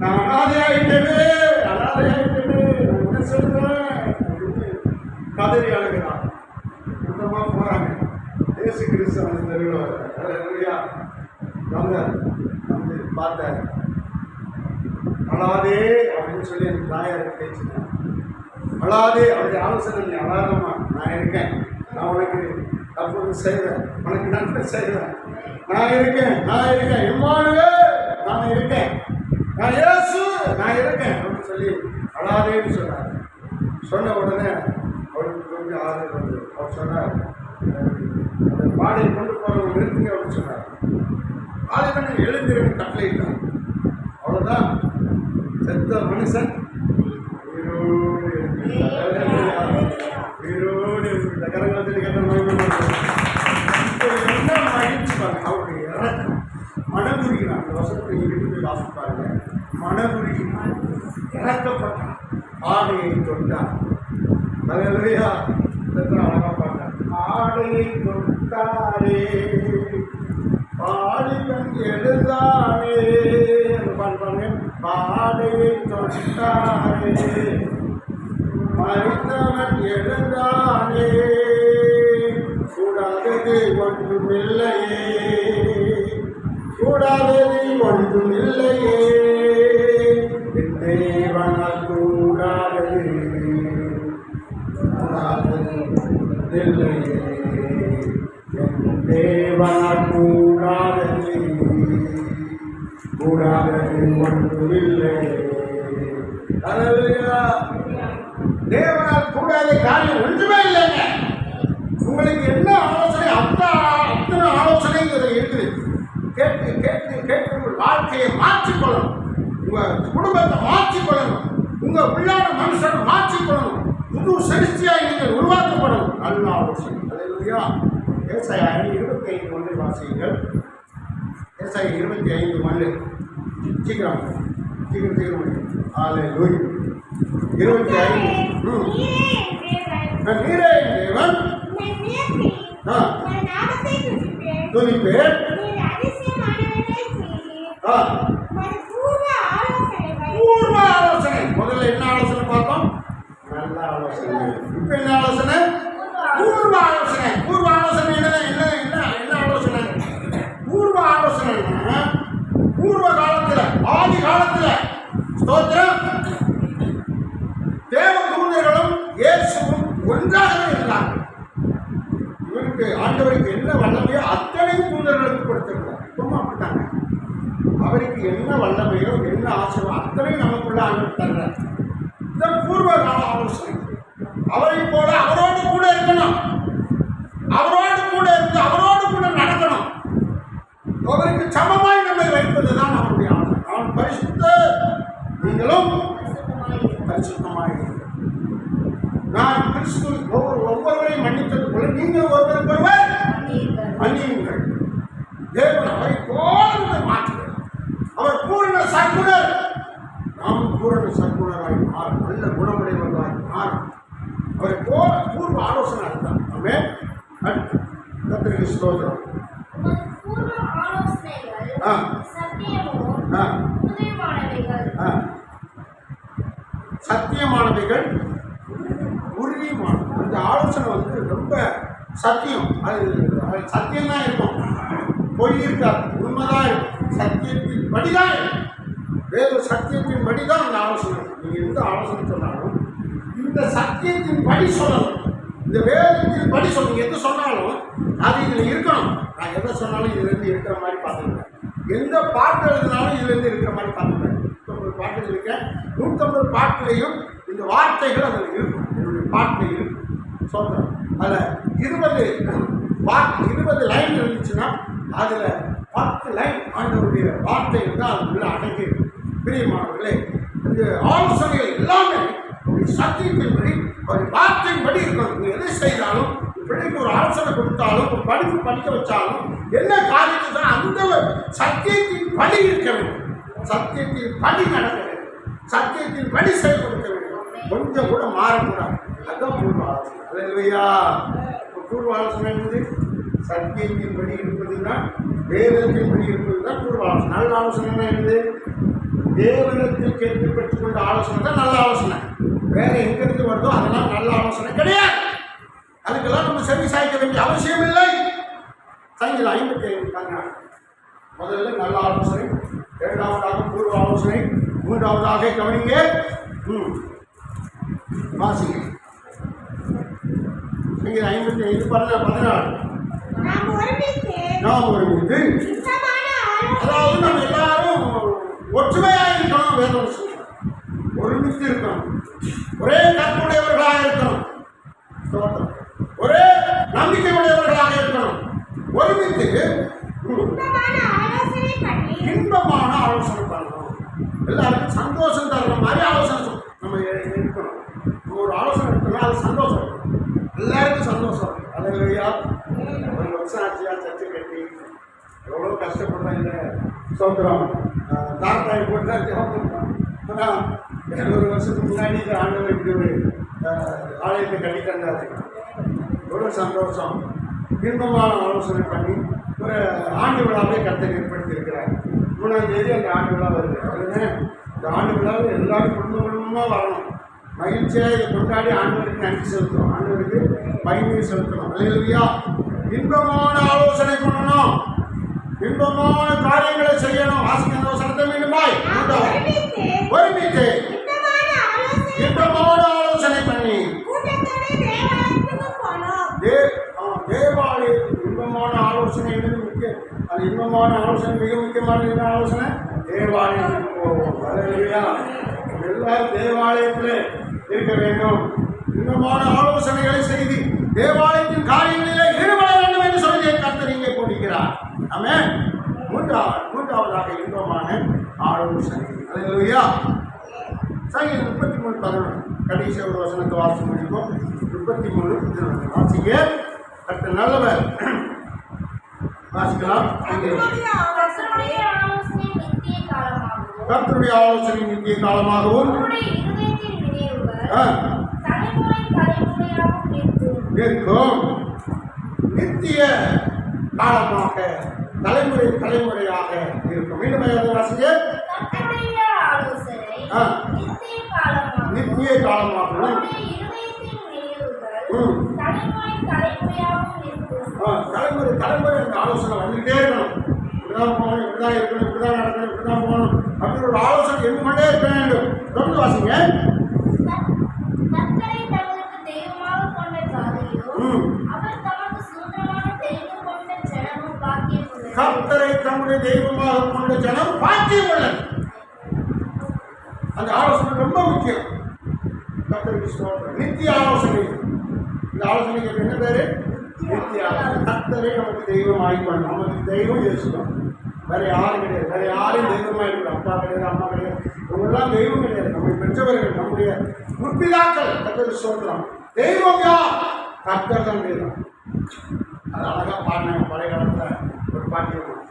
நான் அனாதையாயிட்டேனே, நான் என்ன சொல்றேன் அப்படின்னு கதறி அழுகிறான். கூட்டமாக போறாங்க. இயேசு கிறிஸ்து அந்த தெருவில் வந்து பார்த்தார். அழாதே அப்படின்னு சொல்லி அந்த தாயார் பேசினேன். அழாதே, அவருடைய ஆலோசனை, நீ அழாதம்மா, நான் இருக்கேன், நான் உனக்கு தப்பு செய்வேன், உனக்கு நன்மை செய்வேன், நான் இருக்கேன் இம்மானுவே, நான் இருக்கேன், நான் இயேசு, நான் இருக்கேன் அப்படின்னு சொல்லி அழாதேன்னு சொன்னார். சொன்ன உடனே அவருக்கு கொஞ்சம் ஆறுதல் வந்து அவர் சொன்னார், அந்த பாடையை கொண்டு போகிறவங்க நிறுத்துங்க அப்படின்னு சொன்னார். ஆளுநர் எழுந்திருந்து கட்டளையிட்டார். அவ்வளோதான். செத்த மனுஷன் உயிரோடு இந்த கரங்கத்தில் என்ன மகிழ்ச்சி பாருங்க. அவருடைய இறக்கம் மனமுருகினான். அந்த வசனத்தை இருந்து வாசிப்பாருங்க. மனமுருகினான், இறக்கப்பட்டான், ஆடையை தொட்டான். அழகா பாட்டான். ஆடையை தொட்டாரே பாடிவன் எழுதானே, பாடுவாங்க. பாடையை தொட்டாரே மறித்தவன் எழுந்தானே, கூடாதது ஒன்றுமில்லையே, கூடாதது ஒன்றுமில்லையே, தேவனால் கூடாதது இல்லையே, தேவனால் கூடாதது ஒன்றுமில்லை. தேவனால் கூடாத காரியம் ஒன்றுமே இல்லைங்க. உங்களுக்கு என்ன ஆலோசனை, அத்தனை ஆலோசனை இருக்குது. கேட்டு கேட்டு கேட்டு உங்கள் வாழ்க்கையை மாற்றிக்கொள்ளணும், உங்கள் குடும்பத்தை மாற்றிக்கொள்ளணும், உங்கள் உள்ளான மனுஷனை மாற்றிக்கொள்ளணும், புது செலுத்தியாய் நீங்கள் உருவாக்கப்படணும். நல்ல ஆலோசனை. அல்லேலூயா. ஏசாயா 25:1 வாசியுங்கள். ஏசாயா 25:1. சீக்கிரம் அல்லேலூயா. 25. நீரே தேவன், துதிப்பேன். பூர்வ ஆலோசனை. முதல்ல என்ன ஆலோசனை பார்த்தோம்? நல்ல ஆலோசனை. இப்ப என்ன ஆலோசனை? பூர்வ ஆலோசனை. பூர்வ ஆலோசனை என்ன ஆலோசனை? பூர்வ ஆலோசனை பூர்வ காலத்துல, ஆதி காலத்துல ஸ்தோத்திரம், தேவ தூதர்களும் இயேசுவும் ஒன்றாகவே இருந்தார்கள். இவருக்கு ஆண்டவருக்கு என்ன வல்லமையோ அத்தனையும் தூதர்களுக்கு கொடுத்திருக்கிறார். சும்மா அப்படித்தாங்க. அவருக்கு என்ன வல்லமையோ என்ன ஆசையோ அத்தனையும் நமக்குள்ள ஆண்டவர் தர்றார். இதன் பூர்வ கால ஆலோசனை. அவரை போல அவரோடு கூட இருக்கணும், அவரோடு கூட இருந்து அவரோடு கூட நடக்கணும், அவருக்கு சமமாய் நம்மை வைப்பதுதான் அவருடைய ஆசை. அவன் பரிசுத்த, நீங்களும் பரிசுத்தமாய். நான் கிறிஸ்து ஒவ்வொருவரையும் மன்னித்தது போல நீங்கள் ஒருவருக்கொருவர் மன்னியுங்கள். தேவன் அவரை போல மாற்றுகிறார். அவர் பூரண சற்குணர், நாம் பூரண சற்குணராய் மாறும், நல்ல குணமுடையவர்களாய் மாறும். அவரை போல பூர்வ ஆலோசனை இருந்தார். ஆமென். அடுத்து கர்த்தருக்கு ஸ்தோத்திரம். சத்தியமானவைகள் உறுதியுமான. அந்த ஆலோசனை வந்து ரொம்ப சத்தியம். அது சத்தியம்தான் இருக்கும். பொய் இருக்காது, உண்மைதான் இருக்கும். சத்தியத்தின் படிதான், வேறு சத்தியத்தின் படிதான் அந்த ஆலோசனை. நீங்க எந்த ஆலோசனை சொன்னாலும் இந்த சத்தியத்தின் படி சொல்லணும், இந்த வேதத்தின் படி சொல்லணும். எது சொன்னாலும் அது இதுல இருக்கணும். நான் எதை சொன்னாலும் இதுல இருந்து இருக்கிற மாதிரி பார்த்துக்கிறேன். எந்த பாட்டு எழுதினாலும் இதுல இருந்து இருக்கிற மாதிரி பார்த்துக்கிறேன். 150 பாட்டு இருக்கேன், 150 பாட்டுலையும் இந்த வார்த்தைகள் அதில் இருக்கும். என்னுடைய பாட்டில் இருக்கும். சொல்றேன் அதில் 20 லைன் இருந்துச்சுன்னா அதில் 10 லைன் ஆண்டவருடைய வார்த்தைகள் தான் அது உள்ள அடங்கி இருக்கும். பிரியமானவர்களே, இந்த ஆலோசனைகள் எல்லாமே சத்தியத்தின்படி ஒரு வார்த்தையின்படி இருக்கணும். நீ எதை செய்தாலும், பிள்ளைக்கு ஒரு ஆலோசனை கொடுத்தாலும், ஒரு படிப்பு படிக்க வச்சாலும், என்ன காரியத்தை தான் அந்த சத்தியத்தின் படி இருக்க வேண்டும். சத்தியத்தின் படி நடக்க வேண்டும். சத்தியத்தின் படி செயல்படுத்த வேண்டும். கொஞ்சம் கூட மாறக்கூடாது. அதுதான் பூர்வ ஆலோசனை. அல்லேலூயா. பூர்வ ஆலோசனை என்பது சத்தியத்தின் படி இருப்பதுதான், வேதத்தின் படி இருப்பதுதான் பூர்வ ஆலோசனை. நல்ல ஆலோசனை என்பது தேவனத்தில் கேட்டு பெற்றுக்கொண்ட ஆலோசனை தான் நல்ல ஆலோசனை. வேற எங்கிருந்து வருதோ அதெல்லாம் நல்ல ஆலோசனை கிடையாது. அதுக்கெல்லாம் நம்ம செவி சாய்க்க வேண்டிய அவசியம் இல்லை. சங்கீதம் 55 முதல்ல நல்ல ஆலோசனை, இரண்டாவதாக பூர்வ ஆலோசனை, மூன்றாவதாக கவனிங்க. வாசிங்க. சங்கீதம் 55 14. நாம் ஒருமித்து, அதாவது நம்ம எல்லாரும் ஒற்றுமையாக இருக்கணும். வேதம் சொல்றோம் ஒருமித்து இருக்கணும், ஒரே கற்புடையவர்களாக இருக்கணும், ஒரே நம்பிக்கை உடையவர்களாக இருக்கணும், ஒருமித்து இன்பமான ஆலோசனை பண்ணணும். எல்லாருக்கும் சந்தோஷம் தர்ற மாதிரி ஆலோசனை நம்ம இருக்கணும். நம்ம ஒரு ஆலோசனை இருக்கணும், அது சந்தோஷம், எல்லாருக்கும் சந்தோஷம். அல்லேலூயா. ஒரு வருஷம் ஆச்சியா சர்ச்சை கட்டி எவ்வளோ கஷ்டப்படுறோம். இல்லை சோத்திரம் தாத்தாய் போட்டு ஜெபம் பண்ணுறோம். ஆனால் 200 வருஷத்துக்கு முன்னாடி இந்த ஆண்டவர் இப்படி ஒரு ஆலயத்தை கட்டி தந்தாரு. எவ்வளோ சந்தோஷம். இன்பமான ஆலோசனை பண்ணி ஒரு ஆண்டு விழாவை கர்த்தர் ஏற்படுத்தி இருக்கிறார். 3ஆம் தேதி அந்த ஆண்டு விழா வருது. அதுன்னு இந்த ஆண்டு விழாவில் எல்லாரும் குடும்பமாக வரணும். மகிழ்ச்சியாக இதை கொண்டாடி ஆண்டவருக்கு நன்றி செலுத்தணும், ஆண்டவருக்கு பயணி செலுத்தணும். அல்லேலூயா. இன்பமான ஆலோசனை பண்ணணும், இன்பமான காரியங்களை செய்யணும். வாசிக்கிற வசனத்தை மீண்டுமாய் ஒருமித்து இன்பமான ஆலோசனை பண்ணி தேவாலயத்துக்கு இன்பமான ஆலோசனை முக்கியம். அது இன்பமான ஆலோசனை மிக முக்கியமான என்ன ஆலோசனை? தேவாலயத்துக்கு போவோம். அல்லேலூயா. எல்லாரும் தேவாலயத்தில் இருக்க வேண்டும். இன்பமான ஆலோசனைகளை செய்து தேவாலயத்தின் காரியங்களிலே ஈடுபட வேண்டும் என்று சொல்லி கர்த்தர் இங்கே போடுகிறார். ஆமென். மூன்றாவதாக இன்பமான ஆலோசனை. அல்லேலூயா. சங்கீதம் 33:11 கடைசி ஒரு வசனத்தை வாசி முடிப்போம். 33 வாசிங்க. கர்த்தர் நல்லவர். வாசிக்கலாம். கர்த்தருடைய ஆலோசனை நித்திய காலமாகவும் இருக்கும். நித்திய காலமாக, தலைமுறை தலைமுறையாக இருக்கும். மீண்டும் வாசிங்க. நித்திய காலமாகவும் தலைமுறை தலைமுறை அந்த ஆலோசனை வந்துகிட்டே இருக்கணும். இப்படிதான் போகணும், இப்படிதான் இருக்கணும், இப்படிதான் நடக்கணும், இப்படிதான் போகணும் அப்படின்னு ஒரு ஆலோசனை எது கொண்டே இருக்க வேண்டும். தொடர்ந்து வாசிங்க. கர்த்தரை தம்முடைய தெய்வமாக கொண்ட ஜனம் பாக்கியம் உள்ளது. அந்த ஆலோசனை ரொம்ப முக்கியம். கர்த்தருக்கு ஸ்தோத்திரம். நித்திய ஆலோசனை. இந்த ஆலோசனைக்கு என்ன பேரு? நித்திய ஆலோசனை. கர்த்தரை நமக்கு தெய்வம் ஆகிக்கணும். நமக்கு தெய்வம் இயேசுதான். வேற யாரும் கிடையாது. வேற யாரையும் தெய்வமாக இருக்கணும். அப்பா கிடையாது, அம்மா கிடையாது, இவங்கெல்லாம் தெய்வம் கிடையாது. நம்மை பெற்றவர்கள், நம்முடைய முற்பிதாக்கள். கர்த்தருக்கு ஸ்தோத்திரம். தெய்வம் யார்? கர்த்தர் தான் தெய்வம். அது அழகா பாடினாங்க பழைய காலத்துல ஒரு பாட்டியம்.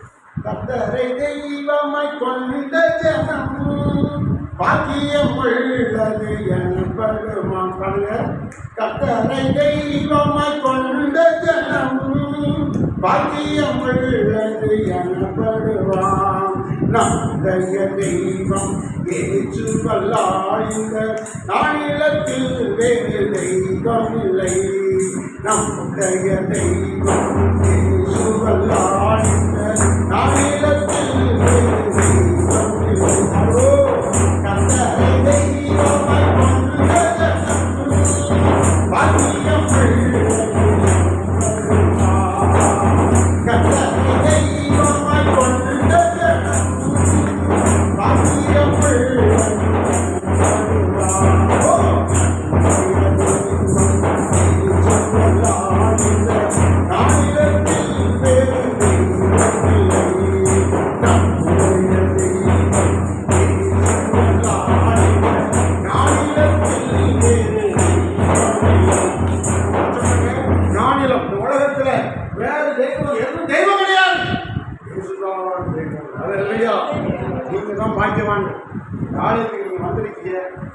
கர்த்தரை தெய்வமாய் கொண்ட ஜனம் பாக்கியம் உள்ளது எனப்படுமாம். பாருங்க. கர்த்தரை தெய்வமாய் கொண்ட ஜனம் பாக்கியம் உள்ளது எனப்படுவாம். நம்முடைய தெய்வம் இயேசுவல்லால் இந்த நாளிலத்தில் வேறு தெய்வம் இல்லை. நம்முடைய தெய்வம் இயேசு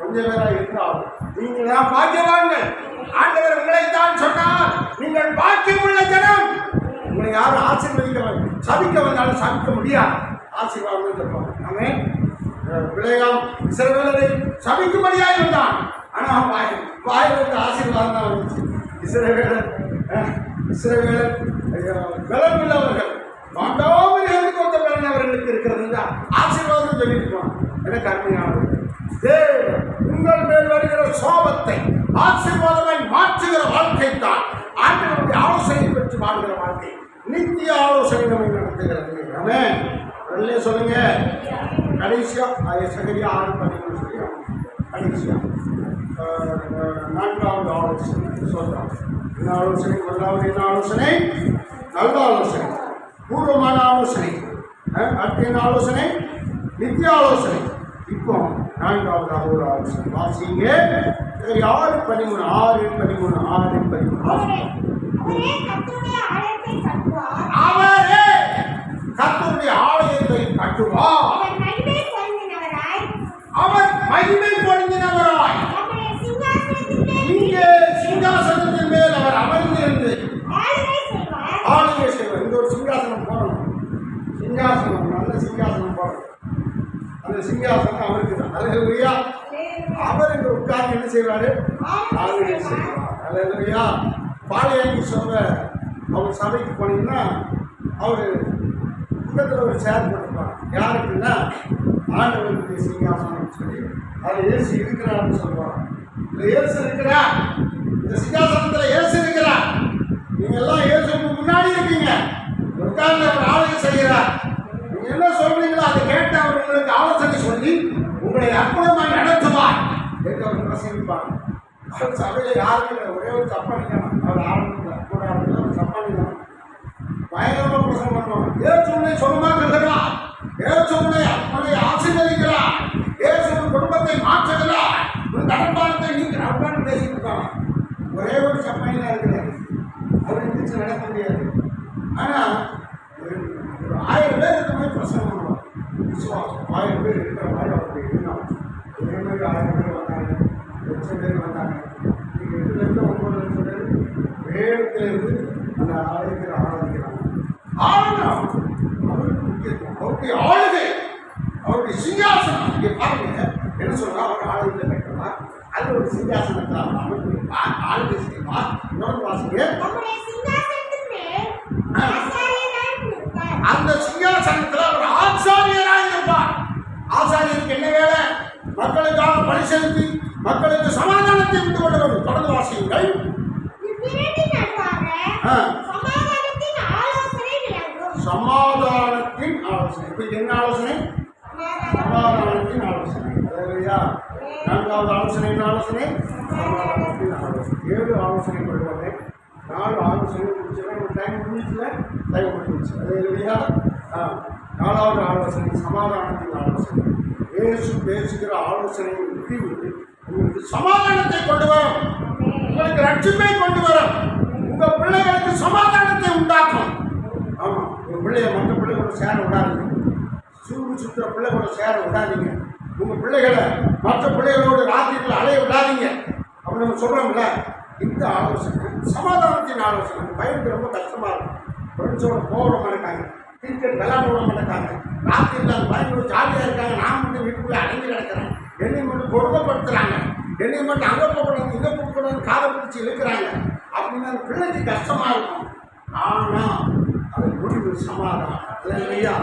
கொஞ்ச பேரா இருந்தால் நீங்கள் தான் பாக்கியவான்கள். ஆண்டவர் உங்களைத்தான் சொன்னார், நீங்கள் பாக்கியம் உள்ள ஜனம். உங்களை யாரும் ஆசீர்வதிக்க சபிக்க வந்தாலும் சபிக்க முடியாது. ஆசீர்வாதம் சொல்லுவாங்க. ஆமென். பிள்ளையாம் இஸ்ரவேலரை சபிக்கும்படியாக இருந்தான். ஆனால் வாயில் வந்து ஆசீர்வாதம் தான் வந்துச்சு. இஸ்ரவேலர் பலம் உள்ளவர்கள் மாண்டாமல் எழுதி கொண்ட பலன் அவர்களுக்கு இருக்கிறது ஆசீர்வாதம் சொல்லியிருக்கோம். எனக்கு அருமையானது, உங்கள் மேல் வருகிற சோபத்தை ஆசீர்வாதமாய் மாற்றுகிற வாழ்க்கை தான் ஆண்டவருடைய ஆலோசனை பெற்று வாழ்கிற வாழ்க்கை. நித்திய ஆலோசனை நம்மை நடத்துகிறது. ஆமென். வெளியே சொல்லுங்க. கடைசியா சகரியா 6:13 சொல்லியும் கடைசியா 4வது ஆலோசனை சொல்றோம். என்ன ஆலோசனை? முதலாவது என்ன ஆலோசனை? நல்ல ஆலோசனை, பூர்வமான ஆலோசனை. அடுத்த என்ன ஆலோசனை? நித்திய ஆலோசனை. இப்போ 4வதாக ஒரு ஆலோசனை வாசிங்க. 6:13 அவரே கர்த்தருடைய ஆலயத்தை கட்டுவார். அவர் மகிமை பொருந்தினவராய் இங்கே சிங்காசனத்தின் மேல் அவர் அமர்ந்திருந்து ஆளுகை செய்வார். இந்த ஒரு சிங்காசனம் போடணும். சிங்காசனம், நல்ல சிங்காசனம் போடணும். அந்த சிங்காசனம் அவருக்கு தான். அல்லேலூயா. அவர் இங்க உட்கார்ந்து என்ன செய்வாரு? ஆளுகை செய்வார். அல்லேலூயா. பாளையங்கி சொல்ற அவர் சபைக்கு போனீங்கன்னா அவர் பக்கத்தில் ஒரு சேர் போட்டுப்பாங்க. யாருக்குன்னா ஆண்டவருடைய சிங்காசனம் சொல்லி அதில் இயேசு இருக்கிறான்னு சொல்லுவாங்க. இல்லை இயேசு இருக்கிறா, இந்த சிங்காசனத்தில் இயேசு இருக்கிறா. நீங்கள் எல்லாம் இயேசுக்கு முன்னாடி இருக்கீங்க. உட்கார்ந்து அவர் ஆளுகை செய்கிறார். நீங்கள் என்ன சொல்றீங்களோ அதை கேட்டு அவர் உங்களுக்கு ஆலோசனை சொல்லி உங்களை அற்புதமாக நடத்துவார் என்று அவர் பிரசங்கிப்பார். அவர் சபையில் யாருமே ஒரே ஒரு தப்பானிக்கணும். அவர் ஆரம்பத்தில் கூட ஒரு தப்பானிக்கணும். பயங்கரமாக பிரசங்கம் பண்ணுவாங்க. ஏசு உன்னை சுகமாக்குகிறார், ஏசு உன்னை ஆசீர்வதிக்கிறார், ஏசு உன் குடும்பத்தை மாற்றுகிறார், உன் கடன்பாரத்தை நீக்கிறார் அப்படின்னு பேசிட்டு இருக்காங்க. ஒரே ஒரு சப்பானி தான் இருக்கிறார். அவர் எந்திரிச்சு நடக்க முடியாது. ஆனால் ஒரு 1000 பேர் இருக்கிற மாதிரி பிரசங்கம் பண்ணுவாங்க. விசுவாசம் 1000 பேர் இருக்கிற மாதிரி அவருக்கு இருந்தாங்க. இதே மாதிரி 1000 பேர் வந்தாங்க, 1,00,000 பேர் வந்தாங்க. நீங்கள் 8 லட்சம் 9 லட்சம் பேர் வேகத்திலிருந்து அந்த ஆலயத்தில் ஆராதிக்கிறாங்க. ஆளுநர் அவருக்கு முக்கியத்துவம், அவருடைய ஆளுகை, அவருடைய சிங்காசனம். இங்கே பாருங்க என்ன சொல்றா? அவர் ஆலயத்தில் கட்டுவார், அது ஒரு சிங்காசனத்தில் அவர் அமைத்திருப்பார், ஆளுகை செய்வார். இன்னொரு வாசிங்க. அந்த சிங்காசனத்தில் அவர் ஆசாரியராக இருப்பார். ஆசாரியருக்கு என்ன வேலை? மக்களுக்காக பணி செலுத்தி மக்களுக்கு சமாதானத்தை விட்டு கொண்டு வரும். தொடர்ந்து வாசியுங்கள். சமாதானத்தின் ஆலோசனை. இப்ப என்ன ஆலோசனை? சமாதானத்தின் ஆலோசனை. அதையா 4வது ஆலோசனை. என்ன ஆலோசனை? சமாதானத்தின் ஆலோசனை. 7 ஆலோசனை கொள்வாங்க. 4 ஆலோசனை முடிச்சுன்னா ஒரு டைம் முடிச்சுல டைம் முடிச்சு. அதையா 4வது ஆலோசனை சமாதானத்தின் ஆலோசனை. இயேசு பேசுகிற ஆலோசனையை விட்டு உங்களுக்கு சமாதானத்தை கொண்டு வரும், உங்களுக்கு ரட்சிப்பை கொண்டு வரும், உங்க பிள்ளைகளுக்கு சமாதானத்தை உண்டாக்கும். ஆமா, உங்க பிள்ளைய மற்ற பிள்ளைகளோட சேர விடாதீங்க. சுற்றுற பிள்ளைகளோட சேர விடாதீங்க. உங்க பிள்ளைகளை மற்ற பிள்ளைகளோட ராத்திரிகள் அலைய விடாதீங்க. அப்படி நம்ம சொல்றோம்ல. இந்த ஆலோசனை சமாதானத்தின் ஆலோசனை. பையனுக்கு ரொம்ப கஷ்டமா இருக்கும். ஃப்ரெண்ட்ஸோட போக விட மாட்டாங்க, கிரிக்கெட் விளையாட விட மாட்டாங்க. ராத்திரியில் அந்த பையனோட ஜாலியாக இருக்காங்க. நான் மட்டும் வீட்டுக்குள்ளே அடங்கி கிடக்கிறேன். என்னை மட்டும் கொடுமைப்படுத்துறாங்க, என்னை மட்டும் அங்கே போகக்கூடாது இங்கே போகக்கூடாது காதை பிடிச்சி இழுக்கிறாங்க. அப்படின்னு அந்த பிள்ளைக்கு கஷ்டமா இருக்கும். ஆனால் அதை முடிவு சமாதானம். அல்லேலூயா.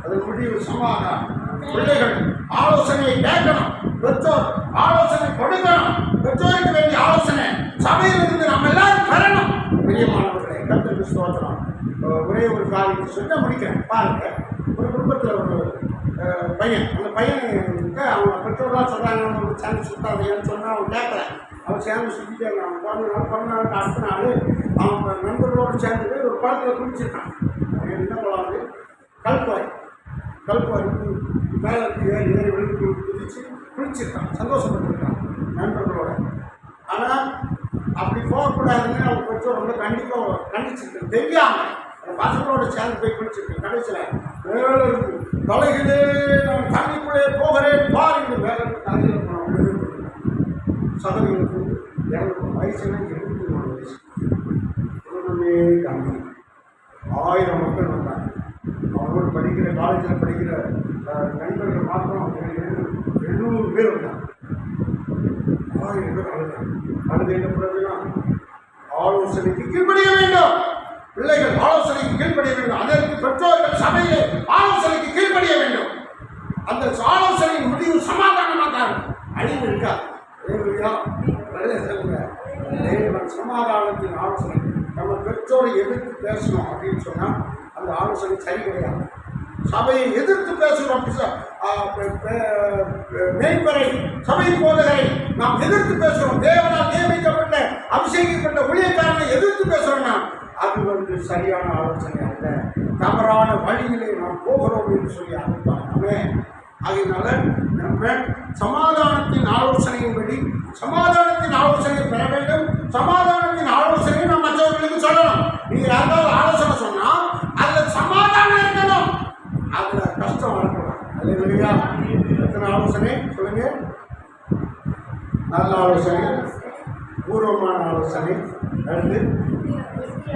அதன் முடிவு சமாதானம். பிள்ளைகள் ஆலோசனையை கேட்கணும், பெற்றோர் ஆலோசனை கொடுக்கணும். பெற்றோருக்கு வேண்டிய ஆலோசனை சபையிலிருந்து நம்ம எல்லாரும் பெறணும். பிரியமானவர்களே, கர்த்தருக்கு ஸ்தோத்திரம். ஒரே ஒரு காரியத்தை சொல்ல முடிக்கிறேன். பாருங்க, ஒரு குடும்பத்தில் ஒரு பையன், அந்த பையனுக்கு அவங்க பெற்றோர்லாம் சொல்கிறாங்க அவங்க சேர்ந்து சுத்தாதையான்னு சொன்னால் அவன் கேட்கல. அவன் சேர்ந்து சுற்றிட்டே இருந்தான். பிறந்த நாளுக்கு அடுத்த நாள் அவன் நண்பர்களோடு சேர்ந்து ஒரு குளத்தில் குளிச்சிருக்கான். என்ன குளம்? கல்குவாய் மேலே ஏறி விழுந்து குதிச்சு குளிச்சிருக்கான், சந்தோஷப்பட்டிருக்கான் நண்பர்களோட. ஆனால் அப்படி போகக்கூடாதுன்னு அவங்க பெற்றோர் ரொம்ப கண்டிச்சிருக்கு. தெரியாமல் அந்த பசங்களோட சேர்ந்து போய் குளிச்சிருக்கு. கடைசியில் மேலே இருக்கு தலைகளே நான் தண்ணிக்குள்ளே போகிறேன் பாருங்க. மேலே தலையில் போனோம். சதவீதத்துக்கு 200 வயசுனா 74 வயசு. ஒன்றுமே கம்மி. 1000 மக்கள் வந்தாங்க. அவங்களோட படிக்கிற காலேஜில் படிக்கிற நண்பர்கள் மாத்திரம் 800 பேர் வந்தாங்க. 1000 பேர் அழுது என்ன பிரயோஜனம்? ஆலோசனைக்கு கீழ்ப்படிய வேண்டும். பிள்ளைகள் ஆலோசனைக்கு கீழ்ப்படிய வேண்டும். அதற்கு பெற்றோர்கள் சபையிலே ஆலோசனைக்கு கீழ்ப்படிய வேண்டும். அந்த ஆலோசனையின் முடிவு சமாதானமாக இருக்கும், அழிவு இருக்காது. சமாதானத்தின் ஆலோசனை. நம்ம பெற்றோரை எதிர்த்து பேசணும் அப்படின்னு சொன்னால் அந்த ஆலோசனை சரி கிடையாது. சபையை எதிர்த்து பேசுகிறோம், மேய்ப்பரை சபை போதகரை நாம் எதிர்த்து பேசுகிறோம், தேவனால் நியமிக்கப்பட்ட அபிஷேகிக்கப்பட்ட ஊழியக்காரனை எதிர்த்து பேசுகிறோம்னா அது சரியான ஆலோசனை அல்ல. தவறான வழியிலே நாம் போகிறோம் என்று சொல்லி அனுப்பாமே. அதனால நம்ம சமாதானத்தின் ஆலோசனையின்படி சமாதானத்தின் ஆலோசனை பெற வேண்டும். சமாதானத்தின் ஆலோசனையை நாம் மற்றவர்களுக்கு சொல்லணும். நீங்கள் யாராவது ஆலோசனை சொன்னால் அதில் சமாதானம் இருக்கணும், அதில் கஷ்டம் வரக்கூடாது. அல்லேலூயா. எத்தனை ஆலோசனை சொல்லுங்க? நல்ல ஆலோசனை, பூர்வமான ஆலோசனை, அடுத்து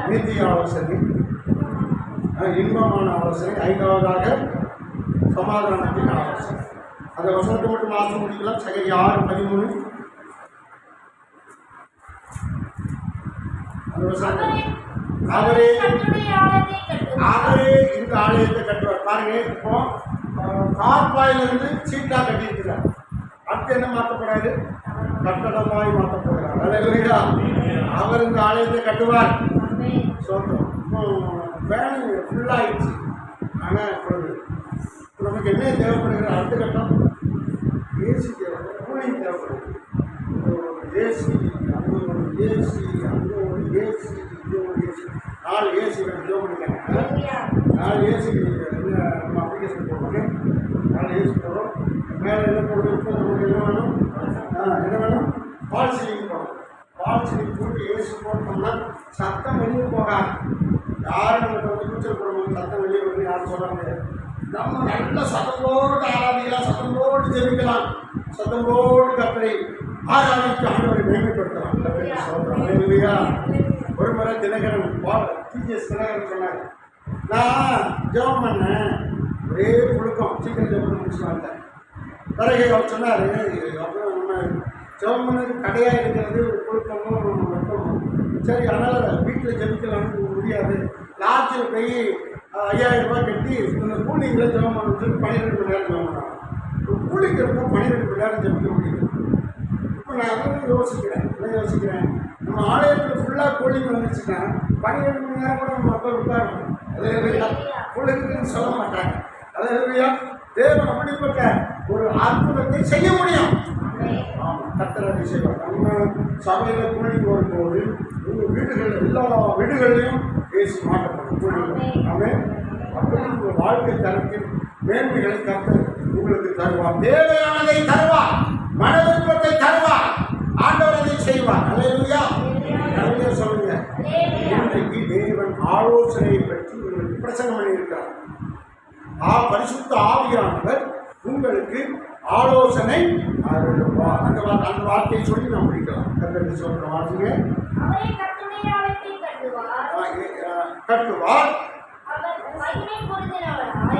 நீதி ஆலோசனை, இன்பமான ஆலோசனை, 5வதாக சமாதானத்தின் ஆலோசனை. அந்த வசனத்தை மட்டும் மாற்ற முடிக்கலாம். சகரியா 6:13. அந்த வசனம், அவரே இந்த ஆலயத்தை கட்டுவார். பாருங்க, இப்போ கார்பாயிலிருந்து சீட்டா கட்டியிருக்கிறார். அடுத்து என்ன மாற்றப்படாது? கட்டடமாய் மாற்றப்படுகிறார். அல்லேலூயா. அவர் இந்த ஆலயத்தை கட்டுவார். சொல்றோம். வேலை ஃபுல்லாகிடுச்சு. ஆனால் இப்போ நமக்கு என்ன தேவைப்படுகிற அடுத்த கட்டம்? ஏசி தேவைப்படுது, கூலிங் தேவைப்படுது. ஏசி, அங்கே ஒரு ஏசி, அங்கே ஒரு ஏசி, இங்கே ஒரு ஏசி. 4 ஏசி ஜோ பண்ணிட்டாங்க. 4 ஏசி என்ன நம்ம அப்ளிகேஷன் போடுறோம். 4 ஏசி போடுறோம். மேலே என்ன போடுறது? நமக்கு என்ன வேணும்? என்ன வேணும்? ஃபால் சீலிங் போடணும். ஃபால் சீலிங் போட்டு ஏசி போட்டோம்னா சத்தம் வெளியே போகாது. யாரும் நமக்கு வந்து கூச்சல் போடும்போது சத்தம் வெளியே வந்து யாரும் சொல்ல முடியாது. நம்ம நல்ல சத்தம்போடு ஆராதிக்கலாம், சத்தம்போடு ஜெபிக்கலாம், சத்தம்போடு கர்த்தரை ஆராதித்து ஆண்டவரை மேன்மைப்படுத்தலாம். ஒரு முறை தினகரன் டிஎஸ் தினகரன் சொன்னார், நான் ஜெபம் பண்ணேன், ஒரே புழுக்கம், சீக்கிரம் ஜெபம் முடிச்சு வந்தேன். பிறகு அவர் சொன்னார், அப்புறம் நம்ம ஜெபம் பண்ணது கடையாக இருக்கிறது புழுக்கமும் வெப்பமும். சரி, அதனால் வீட்டில் ஜெபிக்கலாம்னு முடியாது, லாட்ஜில் போய் 5000 ரூபாய் கட்டி இந்த கூலிங்கில் ஜெபம் பண்ண சொல்லி 12 மணி நேரம் ஜெபம் பண்ணாங்க. கூலிங்க இருந்தால் 12 மணி நேரம் ஜெபிக்க முடியும். இப்போ நான் என்ன யோசிக்கிறேன், நம்ம ஆலயத்தில் ஃபுல்லாக கூலிங் வந்துச்சுன்னா 12 மணி நேரம் கூட நம்ம மக்கள் உட்காரணும். அதே கூலிங்குன்னு சொல்ல மாட்டாங்க. அதே தேவன் அப்படிப்பட்ட ஒரு அற்புதத்தை செய்ய முடியும். ஆமாம், கர்த்தரை செய்வார். நம்ம சபையில் கூலிங் வரும்போது உங்கள் வீடுகளில் எல்லா வீடுகள்லையும் பேசி மாற்றப்படும் கூலிங். அவன் அப்படி உங்கள் வாழ்க்கை தரத்தில் மேன்மைகளை கர்த்தர் உங்களுக்கு தருவார். தேவையானதை தருவார், மன விருப்பத்தை தருவார். ஆண்டவர் அதை செய்வார். அல்லேலூயா. நிறைய சொல்லுங்க. இன்றைக்கு தேவன் ஆலோசனையை பற்றி உங்களுக்கு பிரசங்கம் பண்ணியிருக்கிறார். பரிசுத்த ஆவியானவர் உங்களுக்கு ஆலோசனை அருள்வார். அந்த வார்த்தையை சொல்லி நாம் முடிக்கலாம். கர்த்தர் சொல்ற வார்த்தைங்க, கட்டுவார்,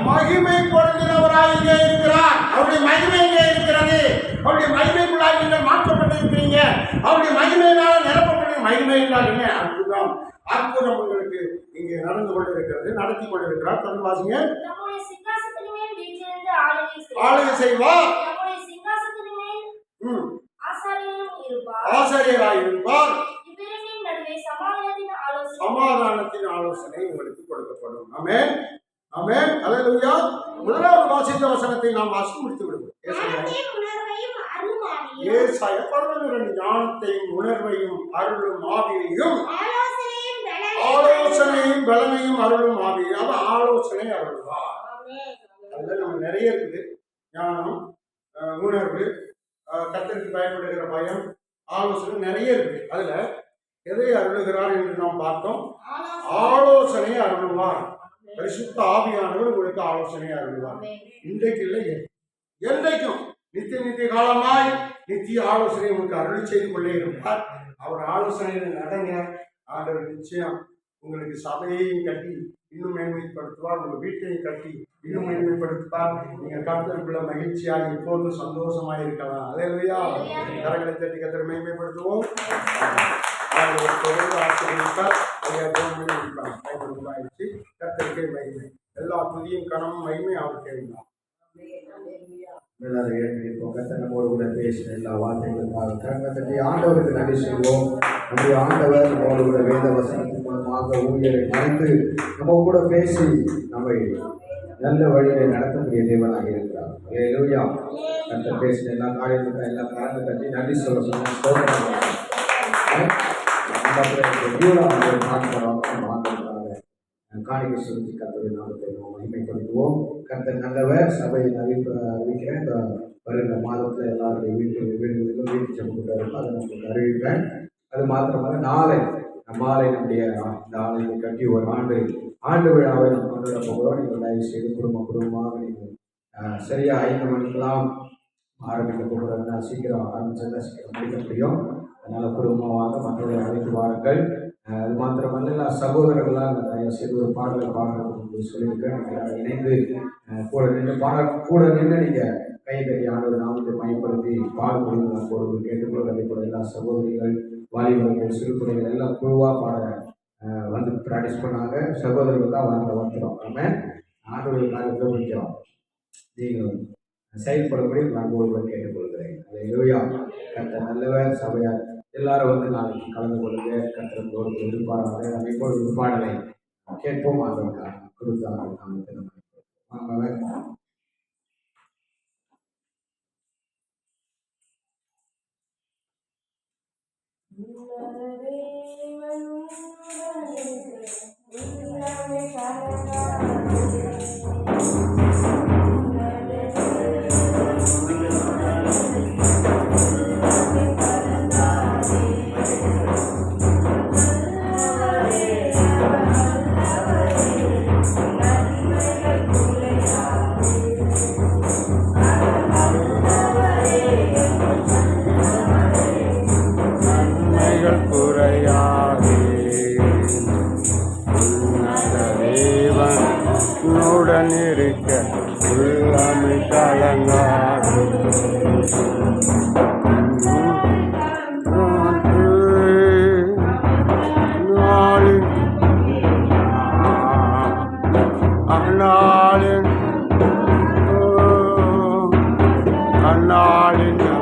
மகிமை பொருந்தினவராய் இங்கே இருக்கிறார். அவருடைய மகிமை இங்கே இருக்கிறது. அவருடைய மகிமைக்குள்ளாக நீங்கள் மாற்றப்பட்டிருக்கிறீங்க. அவருடைய மகிமையினால நிரப்பப்பட்ட மகிமையினால் என்ன? அதுதான் 4 அற்புதம் உங்களுக்கு இங்கே நடந்து கொண்டிருக்கிறது, நடத்தி கொண்டிருக்கிறார். தொடர்ந்து வாசிங்க. நம்முடைய சிங்காசனத்தின் மேல் வீற்றிருந்து ஆளுகை செய்வார். நம்முடைய சிங்காசனத்தின் மேல் ஆசாரியராய் இருப்பார். இவ்விரண்டின் நடுவே சமாதானத்தின் ஆலோசனை உங்களுக்கு கொடுக்கப்படும். ஆமென், ஆமென், அல்லேலூயா. முதலாவது வாசித்த வசனத்தை நாம் வாசித்து முடித்து விடுவோம். ஏசாயா 11 ஞானத்தையும் உணர்வையும் அருளும் ஆவியையும் ஆலோசனையும் பலனையும் அருளும் ஆவியையும். அது ஆலோசனை அருள்வார். அதுல நம்ம நிறைய இருக்குது. ஞானம், உணர்வு, கர்த்தருக்கு பயப்படுகிற பயம், ஆலோசனை நிறைய இருக்கு. அதுல எதை அருளுகிறார் என்று நாம் பார்த்தோம். ஆலோசனை அருள்வார். பரிசுத்த ஆவியானவர் உங்களுக்கு ஆலோசனை அருள்வார். இன்றைக்கு இல்லை, என்றைக்கும் நித்திய காலமாய் நித்திய ஆலோசனை உங்களுக்கு அருள் செய்து கொண்டே இருப்பார். அவர் ஆலோசனையில் நடங்க. ஆண்டவர் நிச்சயம் உங்களுக்கு சபையையும் கட்டி இன்னும் மேன்மைப்படுத்துவார். உங்கள் வீட்டையும் கட்டி இன்னும் மேன்மைப்படுத்துவார். நீங்க கர்த்தருக்குள்ள மகிழ்ச்சியாக எப்போதும் சந்தோஷமாக இருக்கலாம். அல்லேலூயா. கரங்களை தட்டி கர்த்தரை மேன்மைப்படுத்துவோம். கர்த்தருக்கே மகிமை, எல்லா துதியும் கனமும் மகிமை அவருக்கே உண்டாகும். எல்லாரும் ஏற்படுத்திப்போம். கர்த்தர் நம்மோடு கூட பேசின எல்லா வார்த்தைகளுக்காக கரங்களை ஆண்டவருக்கு நன்றி செய்வோம். நம்முடைய ஆண்டவர் நம்மோடு கூட வேத வசனத்தின் மூலமாக ஊழியரை மறைத்து நம்ம கூட பேசி நம்மை நல்ல வழியை நடத்தக்கூடிய தேவனாக இருக்கிறார். அல்லேலூயா. கர்த்தர் பேசின எல்லா காரியங்களுக்கும் எல்லா காரணத்தை பற்றி நன்றி சொல்ல காணிக்கை செலுத்தி கர்த்தருடைய நாமத்தை நாம் மகிமைப்படுத்துவோம். கர்த்தர் நல்லவர். சபையை அறிவிக்கிறேன். இந்த வருகிற மாதத்தில் எல்லாருடைய வீடுகளிலும் வீட்டு ஜெபம் இருக்கும். அதை உங்களுக்கு அறிவிப்பேன். அது மாத்திரமல்ல, நாளை நம்முடைய இந்த ஆலயத்தை கட்டி ஒரு ஆண்டு விழாவை நம்ம கொண்டாட போகிறோம். நீங்கள் தயவு செய்து குடும்பமாக நீங்கள் சரியாக 5 மணிக்கெல்லாம் ஆரம்பிக்க போகிறோம்னா சீக்கிரம் ஆரம்பிச்சா சீக்கிரம் முடிக்க முடியும். அதனால் குடும்பமாக மற்றவர்களை அழைத்து வாருங்கள். அது மாத்திரமல்ல, எல்லா சகோதரர்களால் தயவு செய்து ஒரு பாடலை பாடுறது சொல்லியிருக்கேன். நீங்கள் இணைந்து கூட நின்று நீங்கள் கை கட்டி ஆண்டவர் நாமத்தை பயன்படுத்தி பாடுபடுவதை போடுவது கேட்டுக்கொள்வதை கூட எல்லா சகோதரிகள், வாலிபர்கள், சிறுபிள்ளைகள் எல்லாம் குழுவாக பாட வந்து ப்ராக்டிஸ் பண்ணாங்க. சகோதரர்கள் தான் வந்துடும். நம்ம ஆண்டவர்கள் காரியத்தை முடிக்கிறோம். நீங்களும் செயல்படும்படி நான் ஒருவர் கேட்டுக்கொள்கிறேன். அல்லேலூயா. கர்த்தர் நல்லவர். சபையார் எல்லாரும் வந்து நாளைக்கு கலந்து கொள்ளுங்க. கர்த்தர் ஒரு எதிர்பாராத நம்ம இப்போ ஒரு பாடலை கேட்போம். ஆண்டவருக்காக கொடுத்தாங்க நாமத்தை நம்ம இருக்க உள்ளமை கலங்காது. அந்நாளின்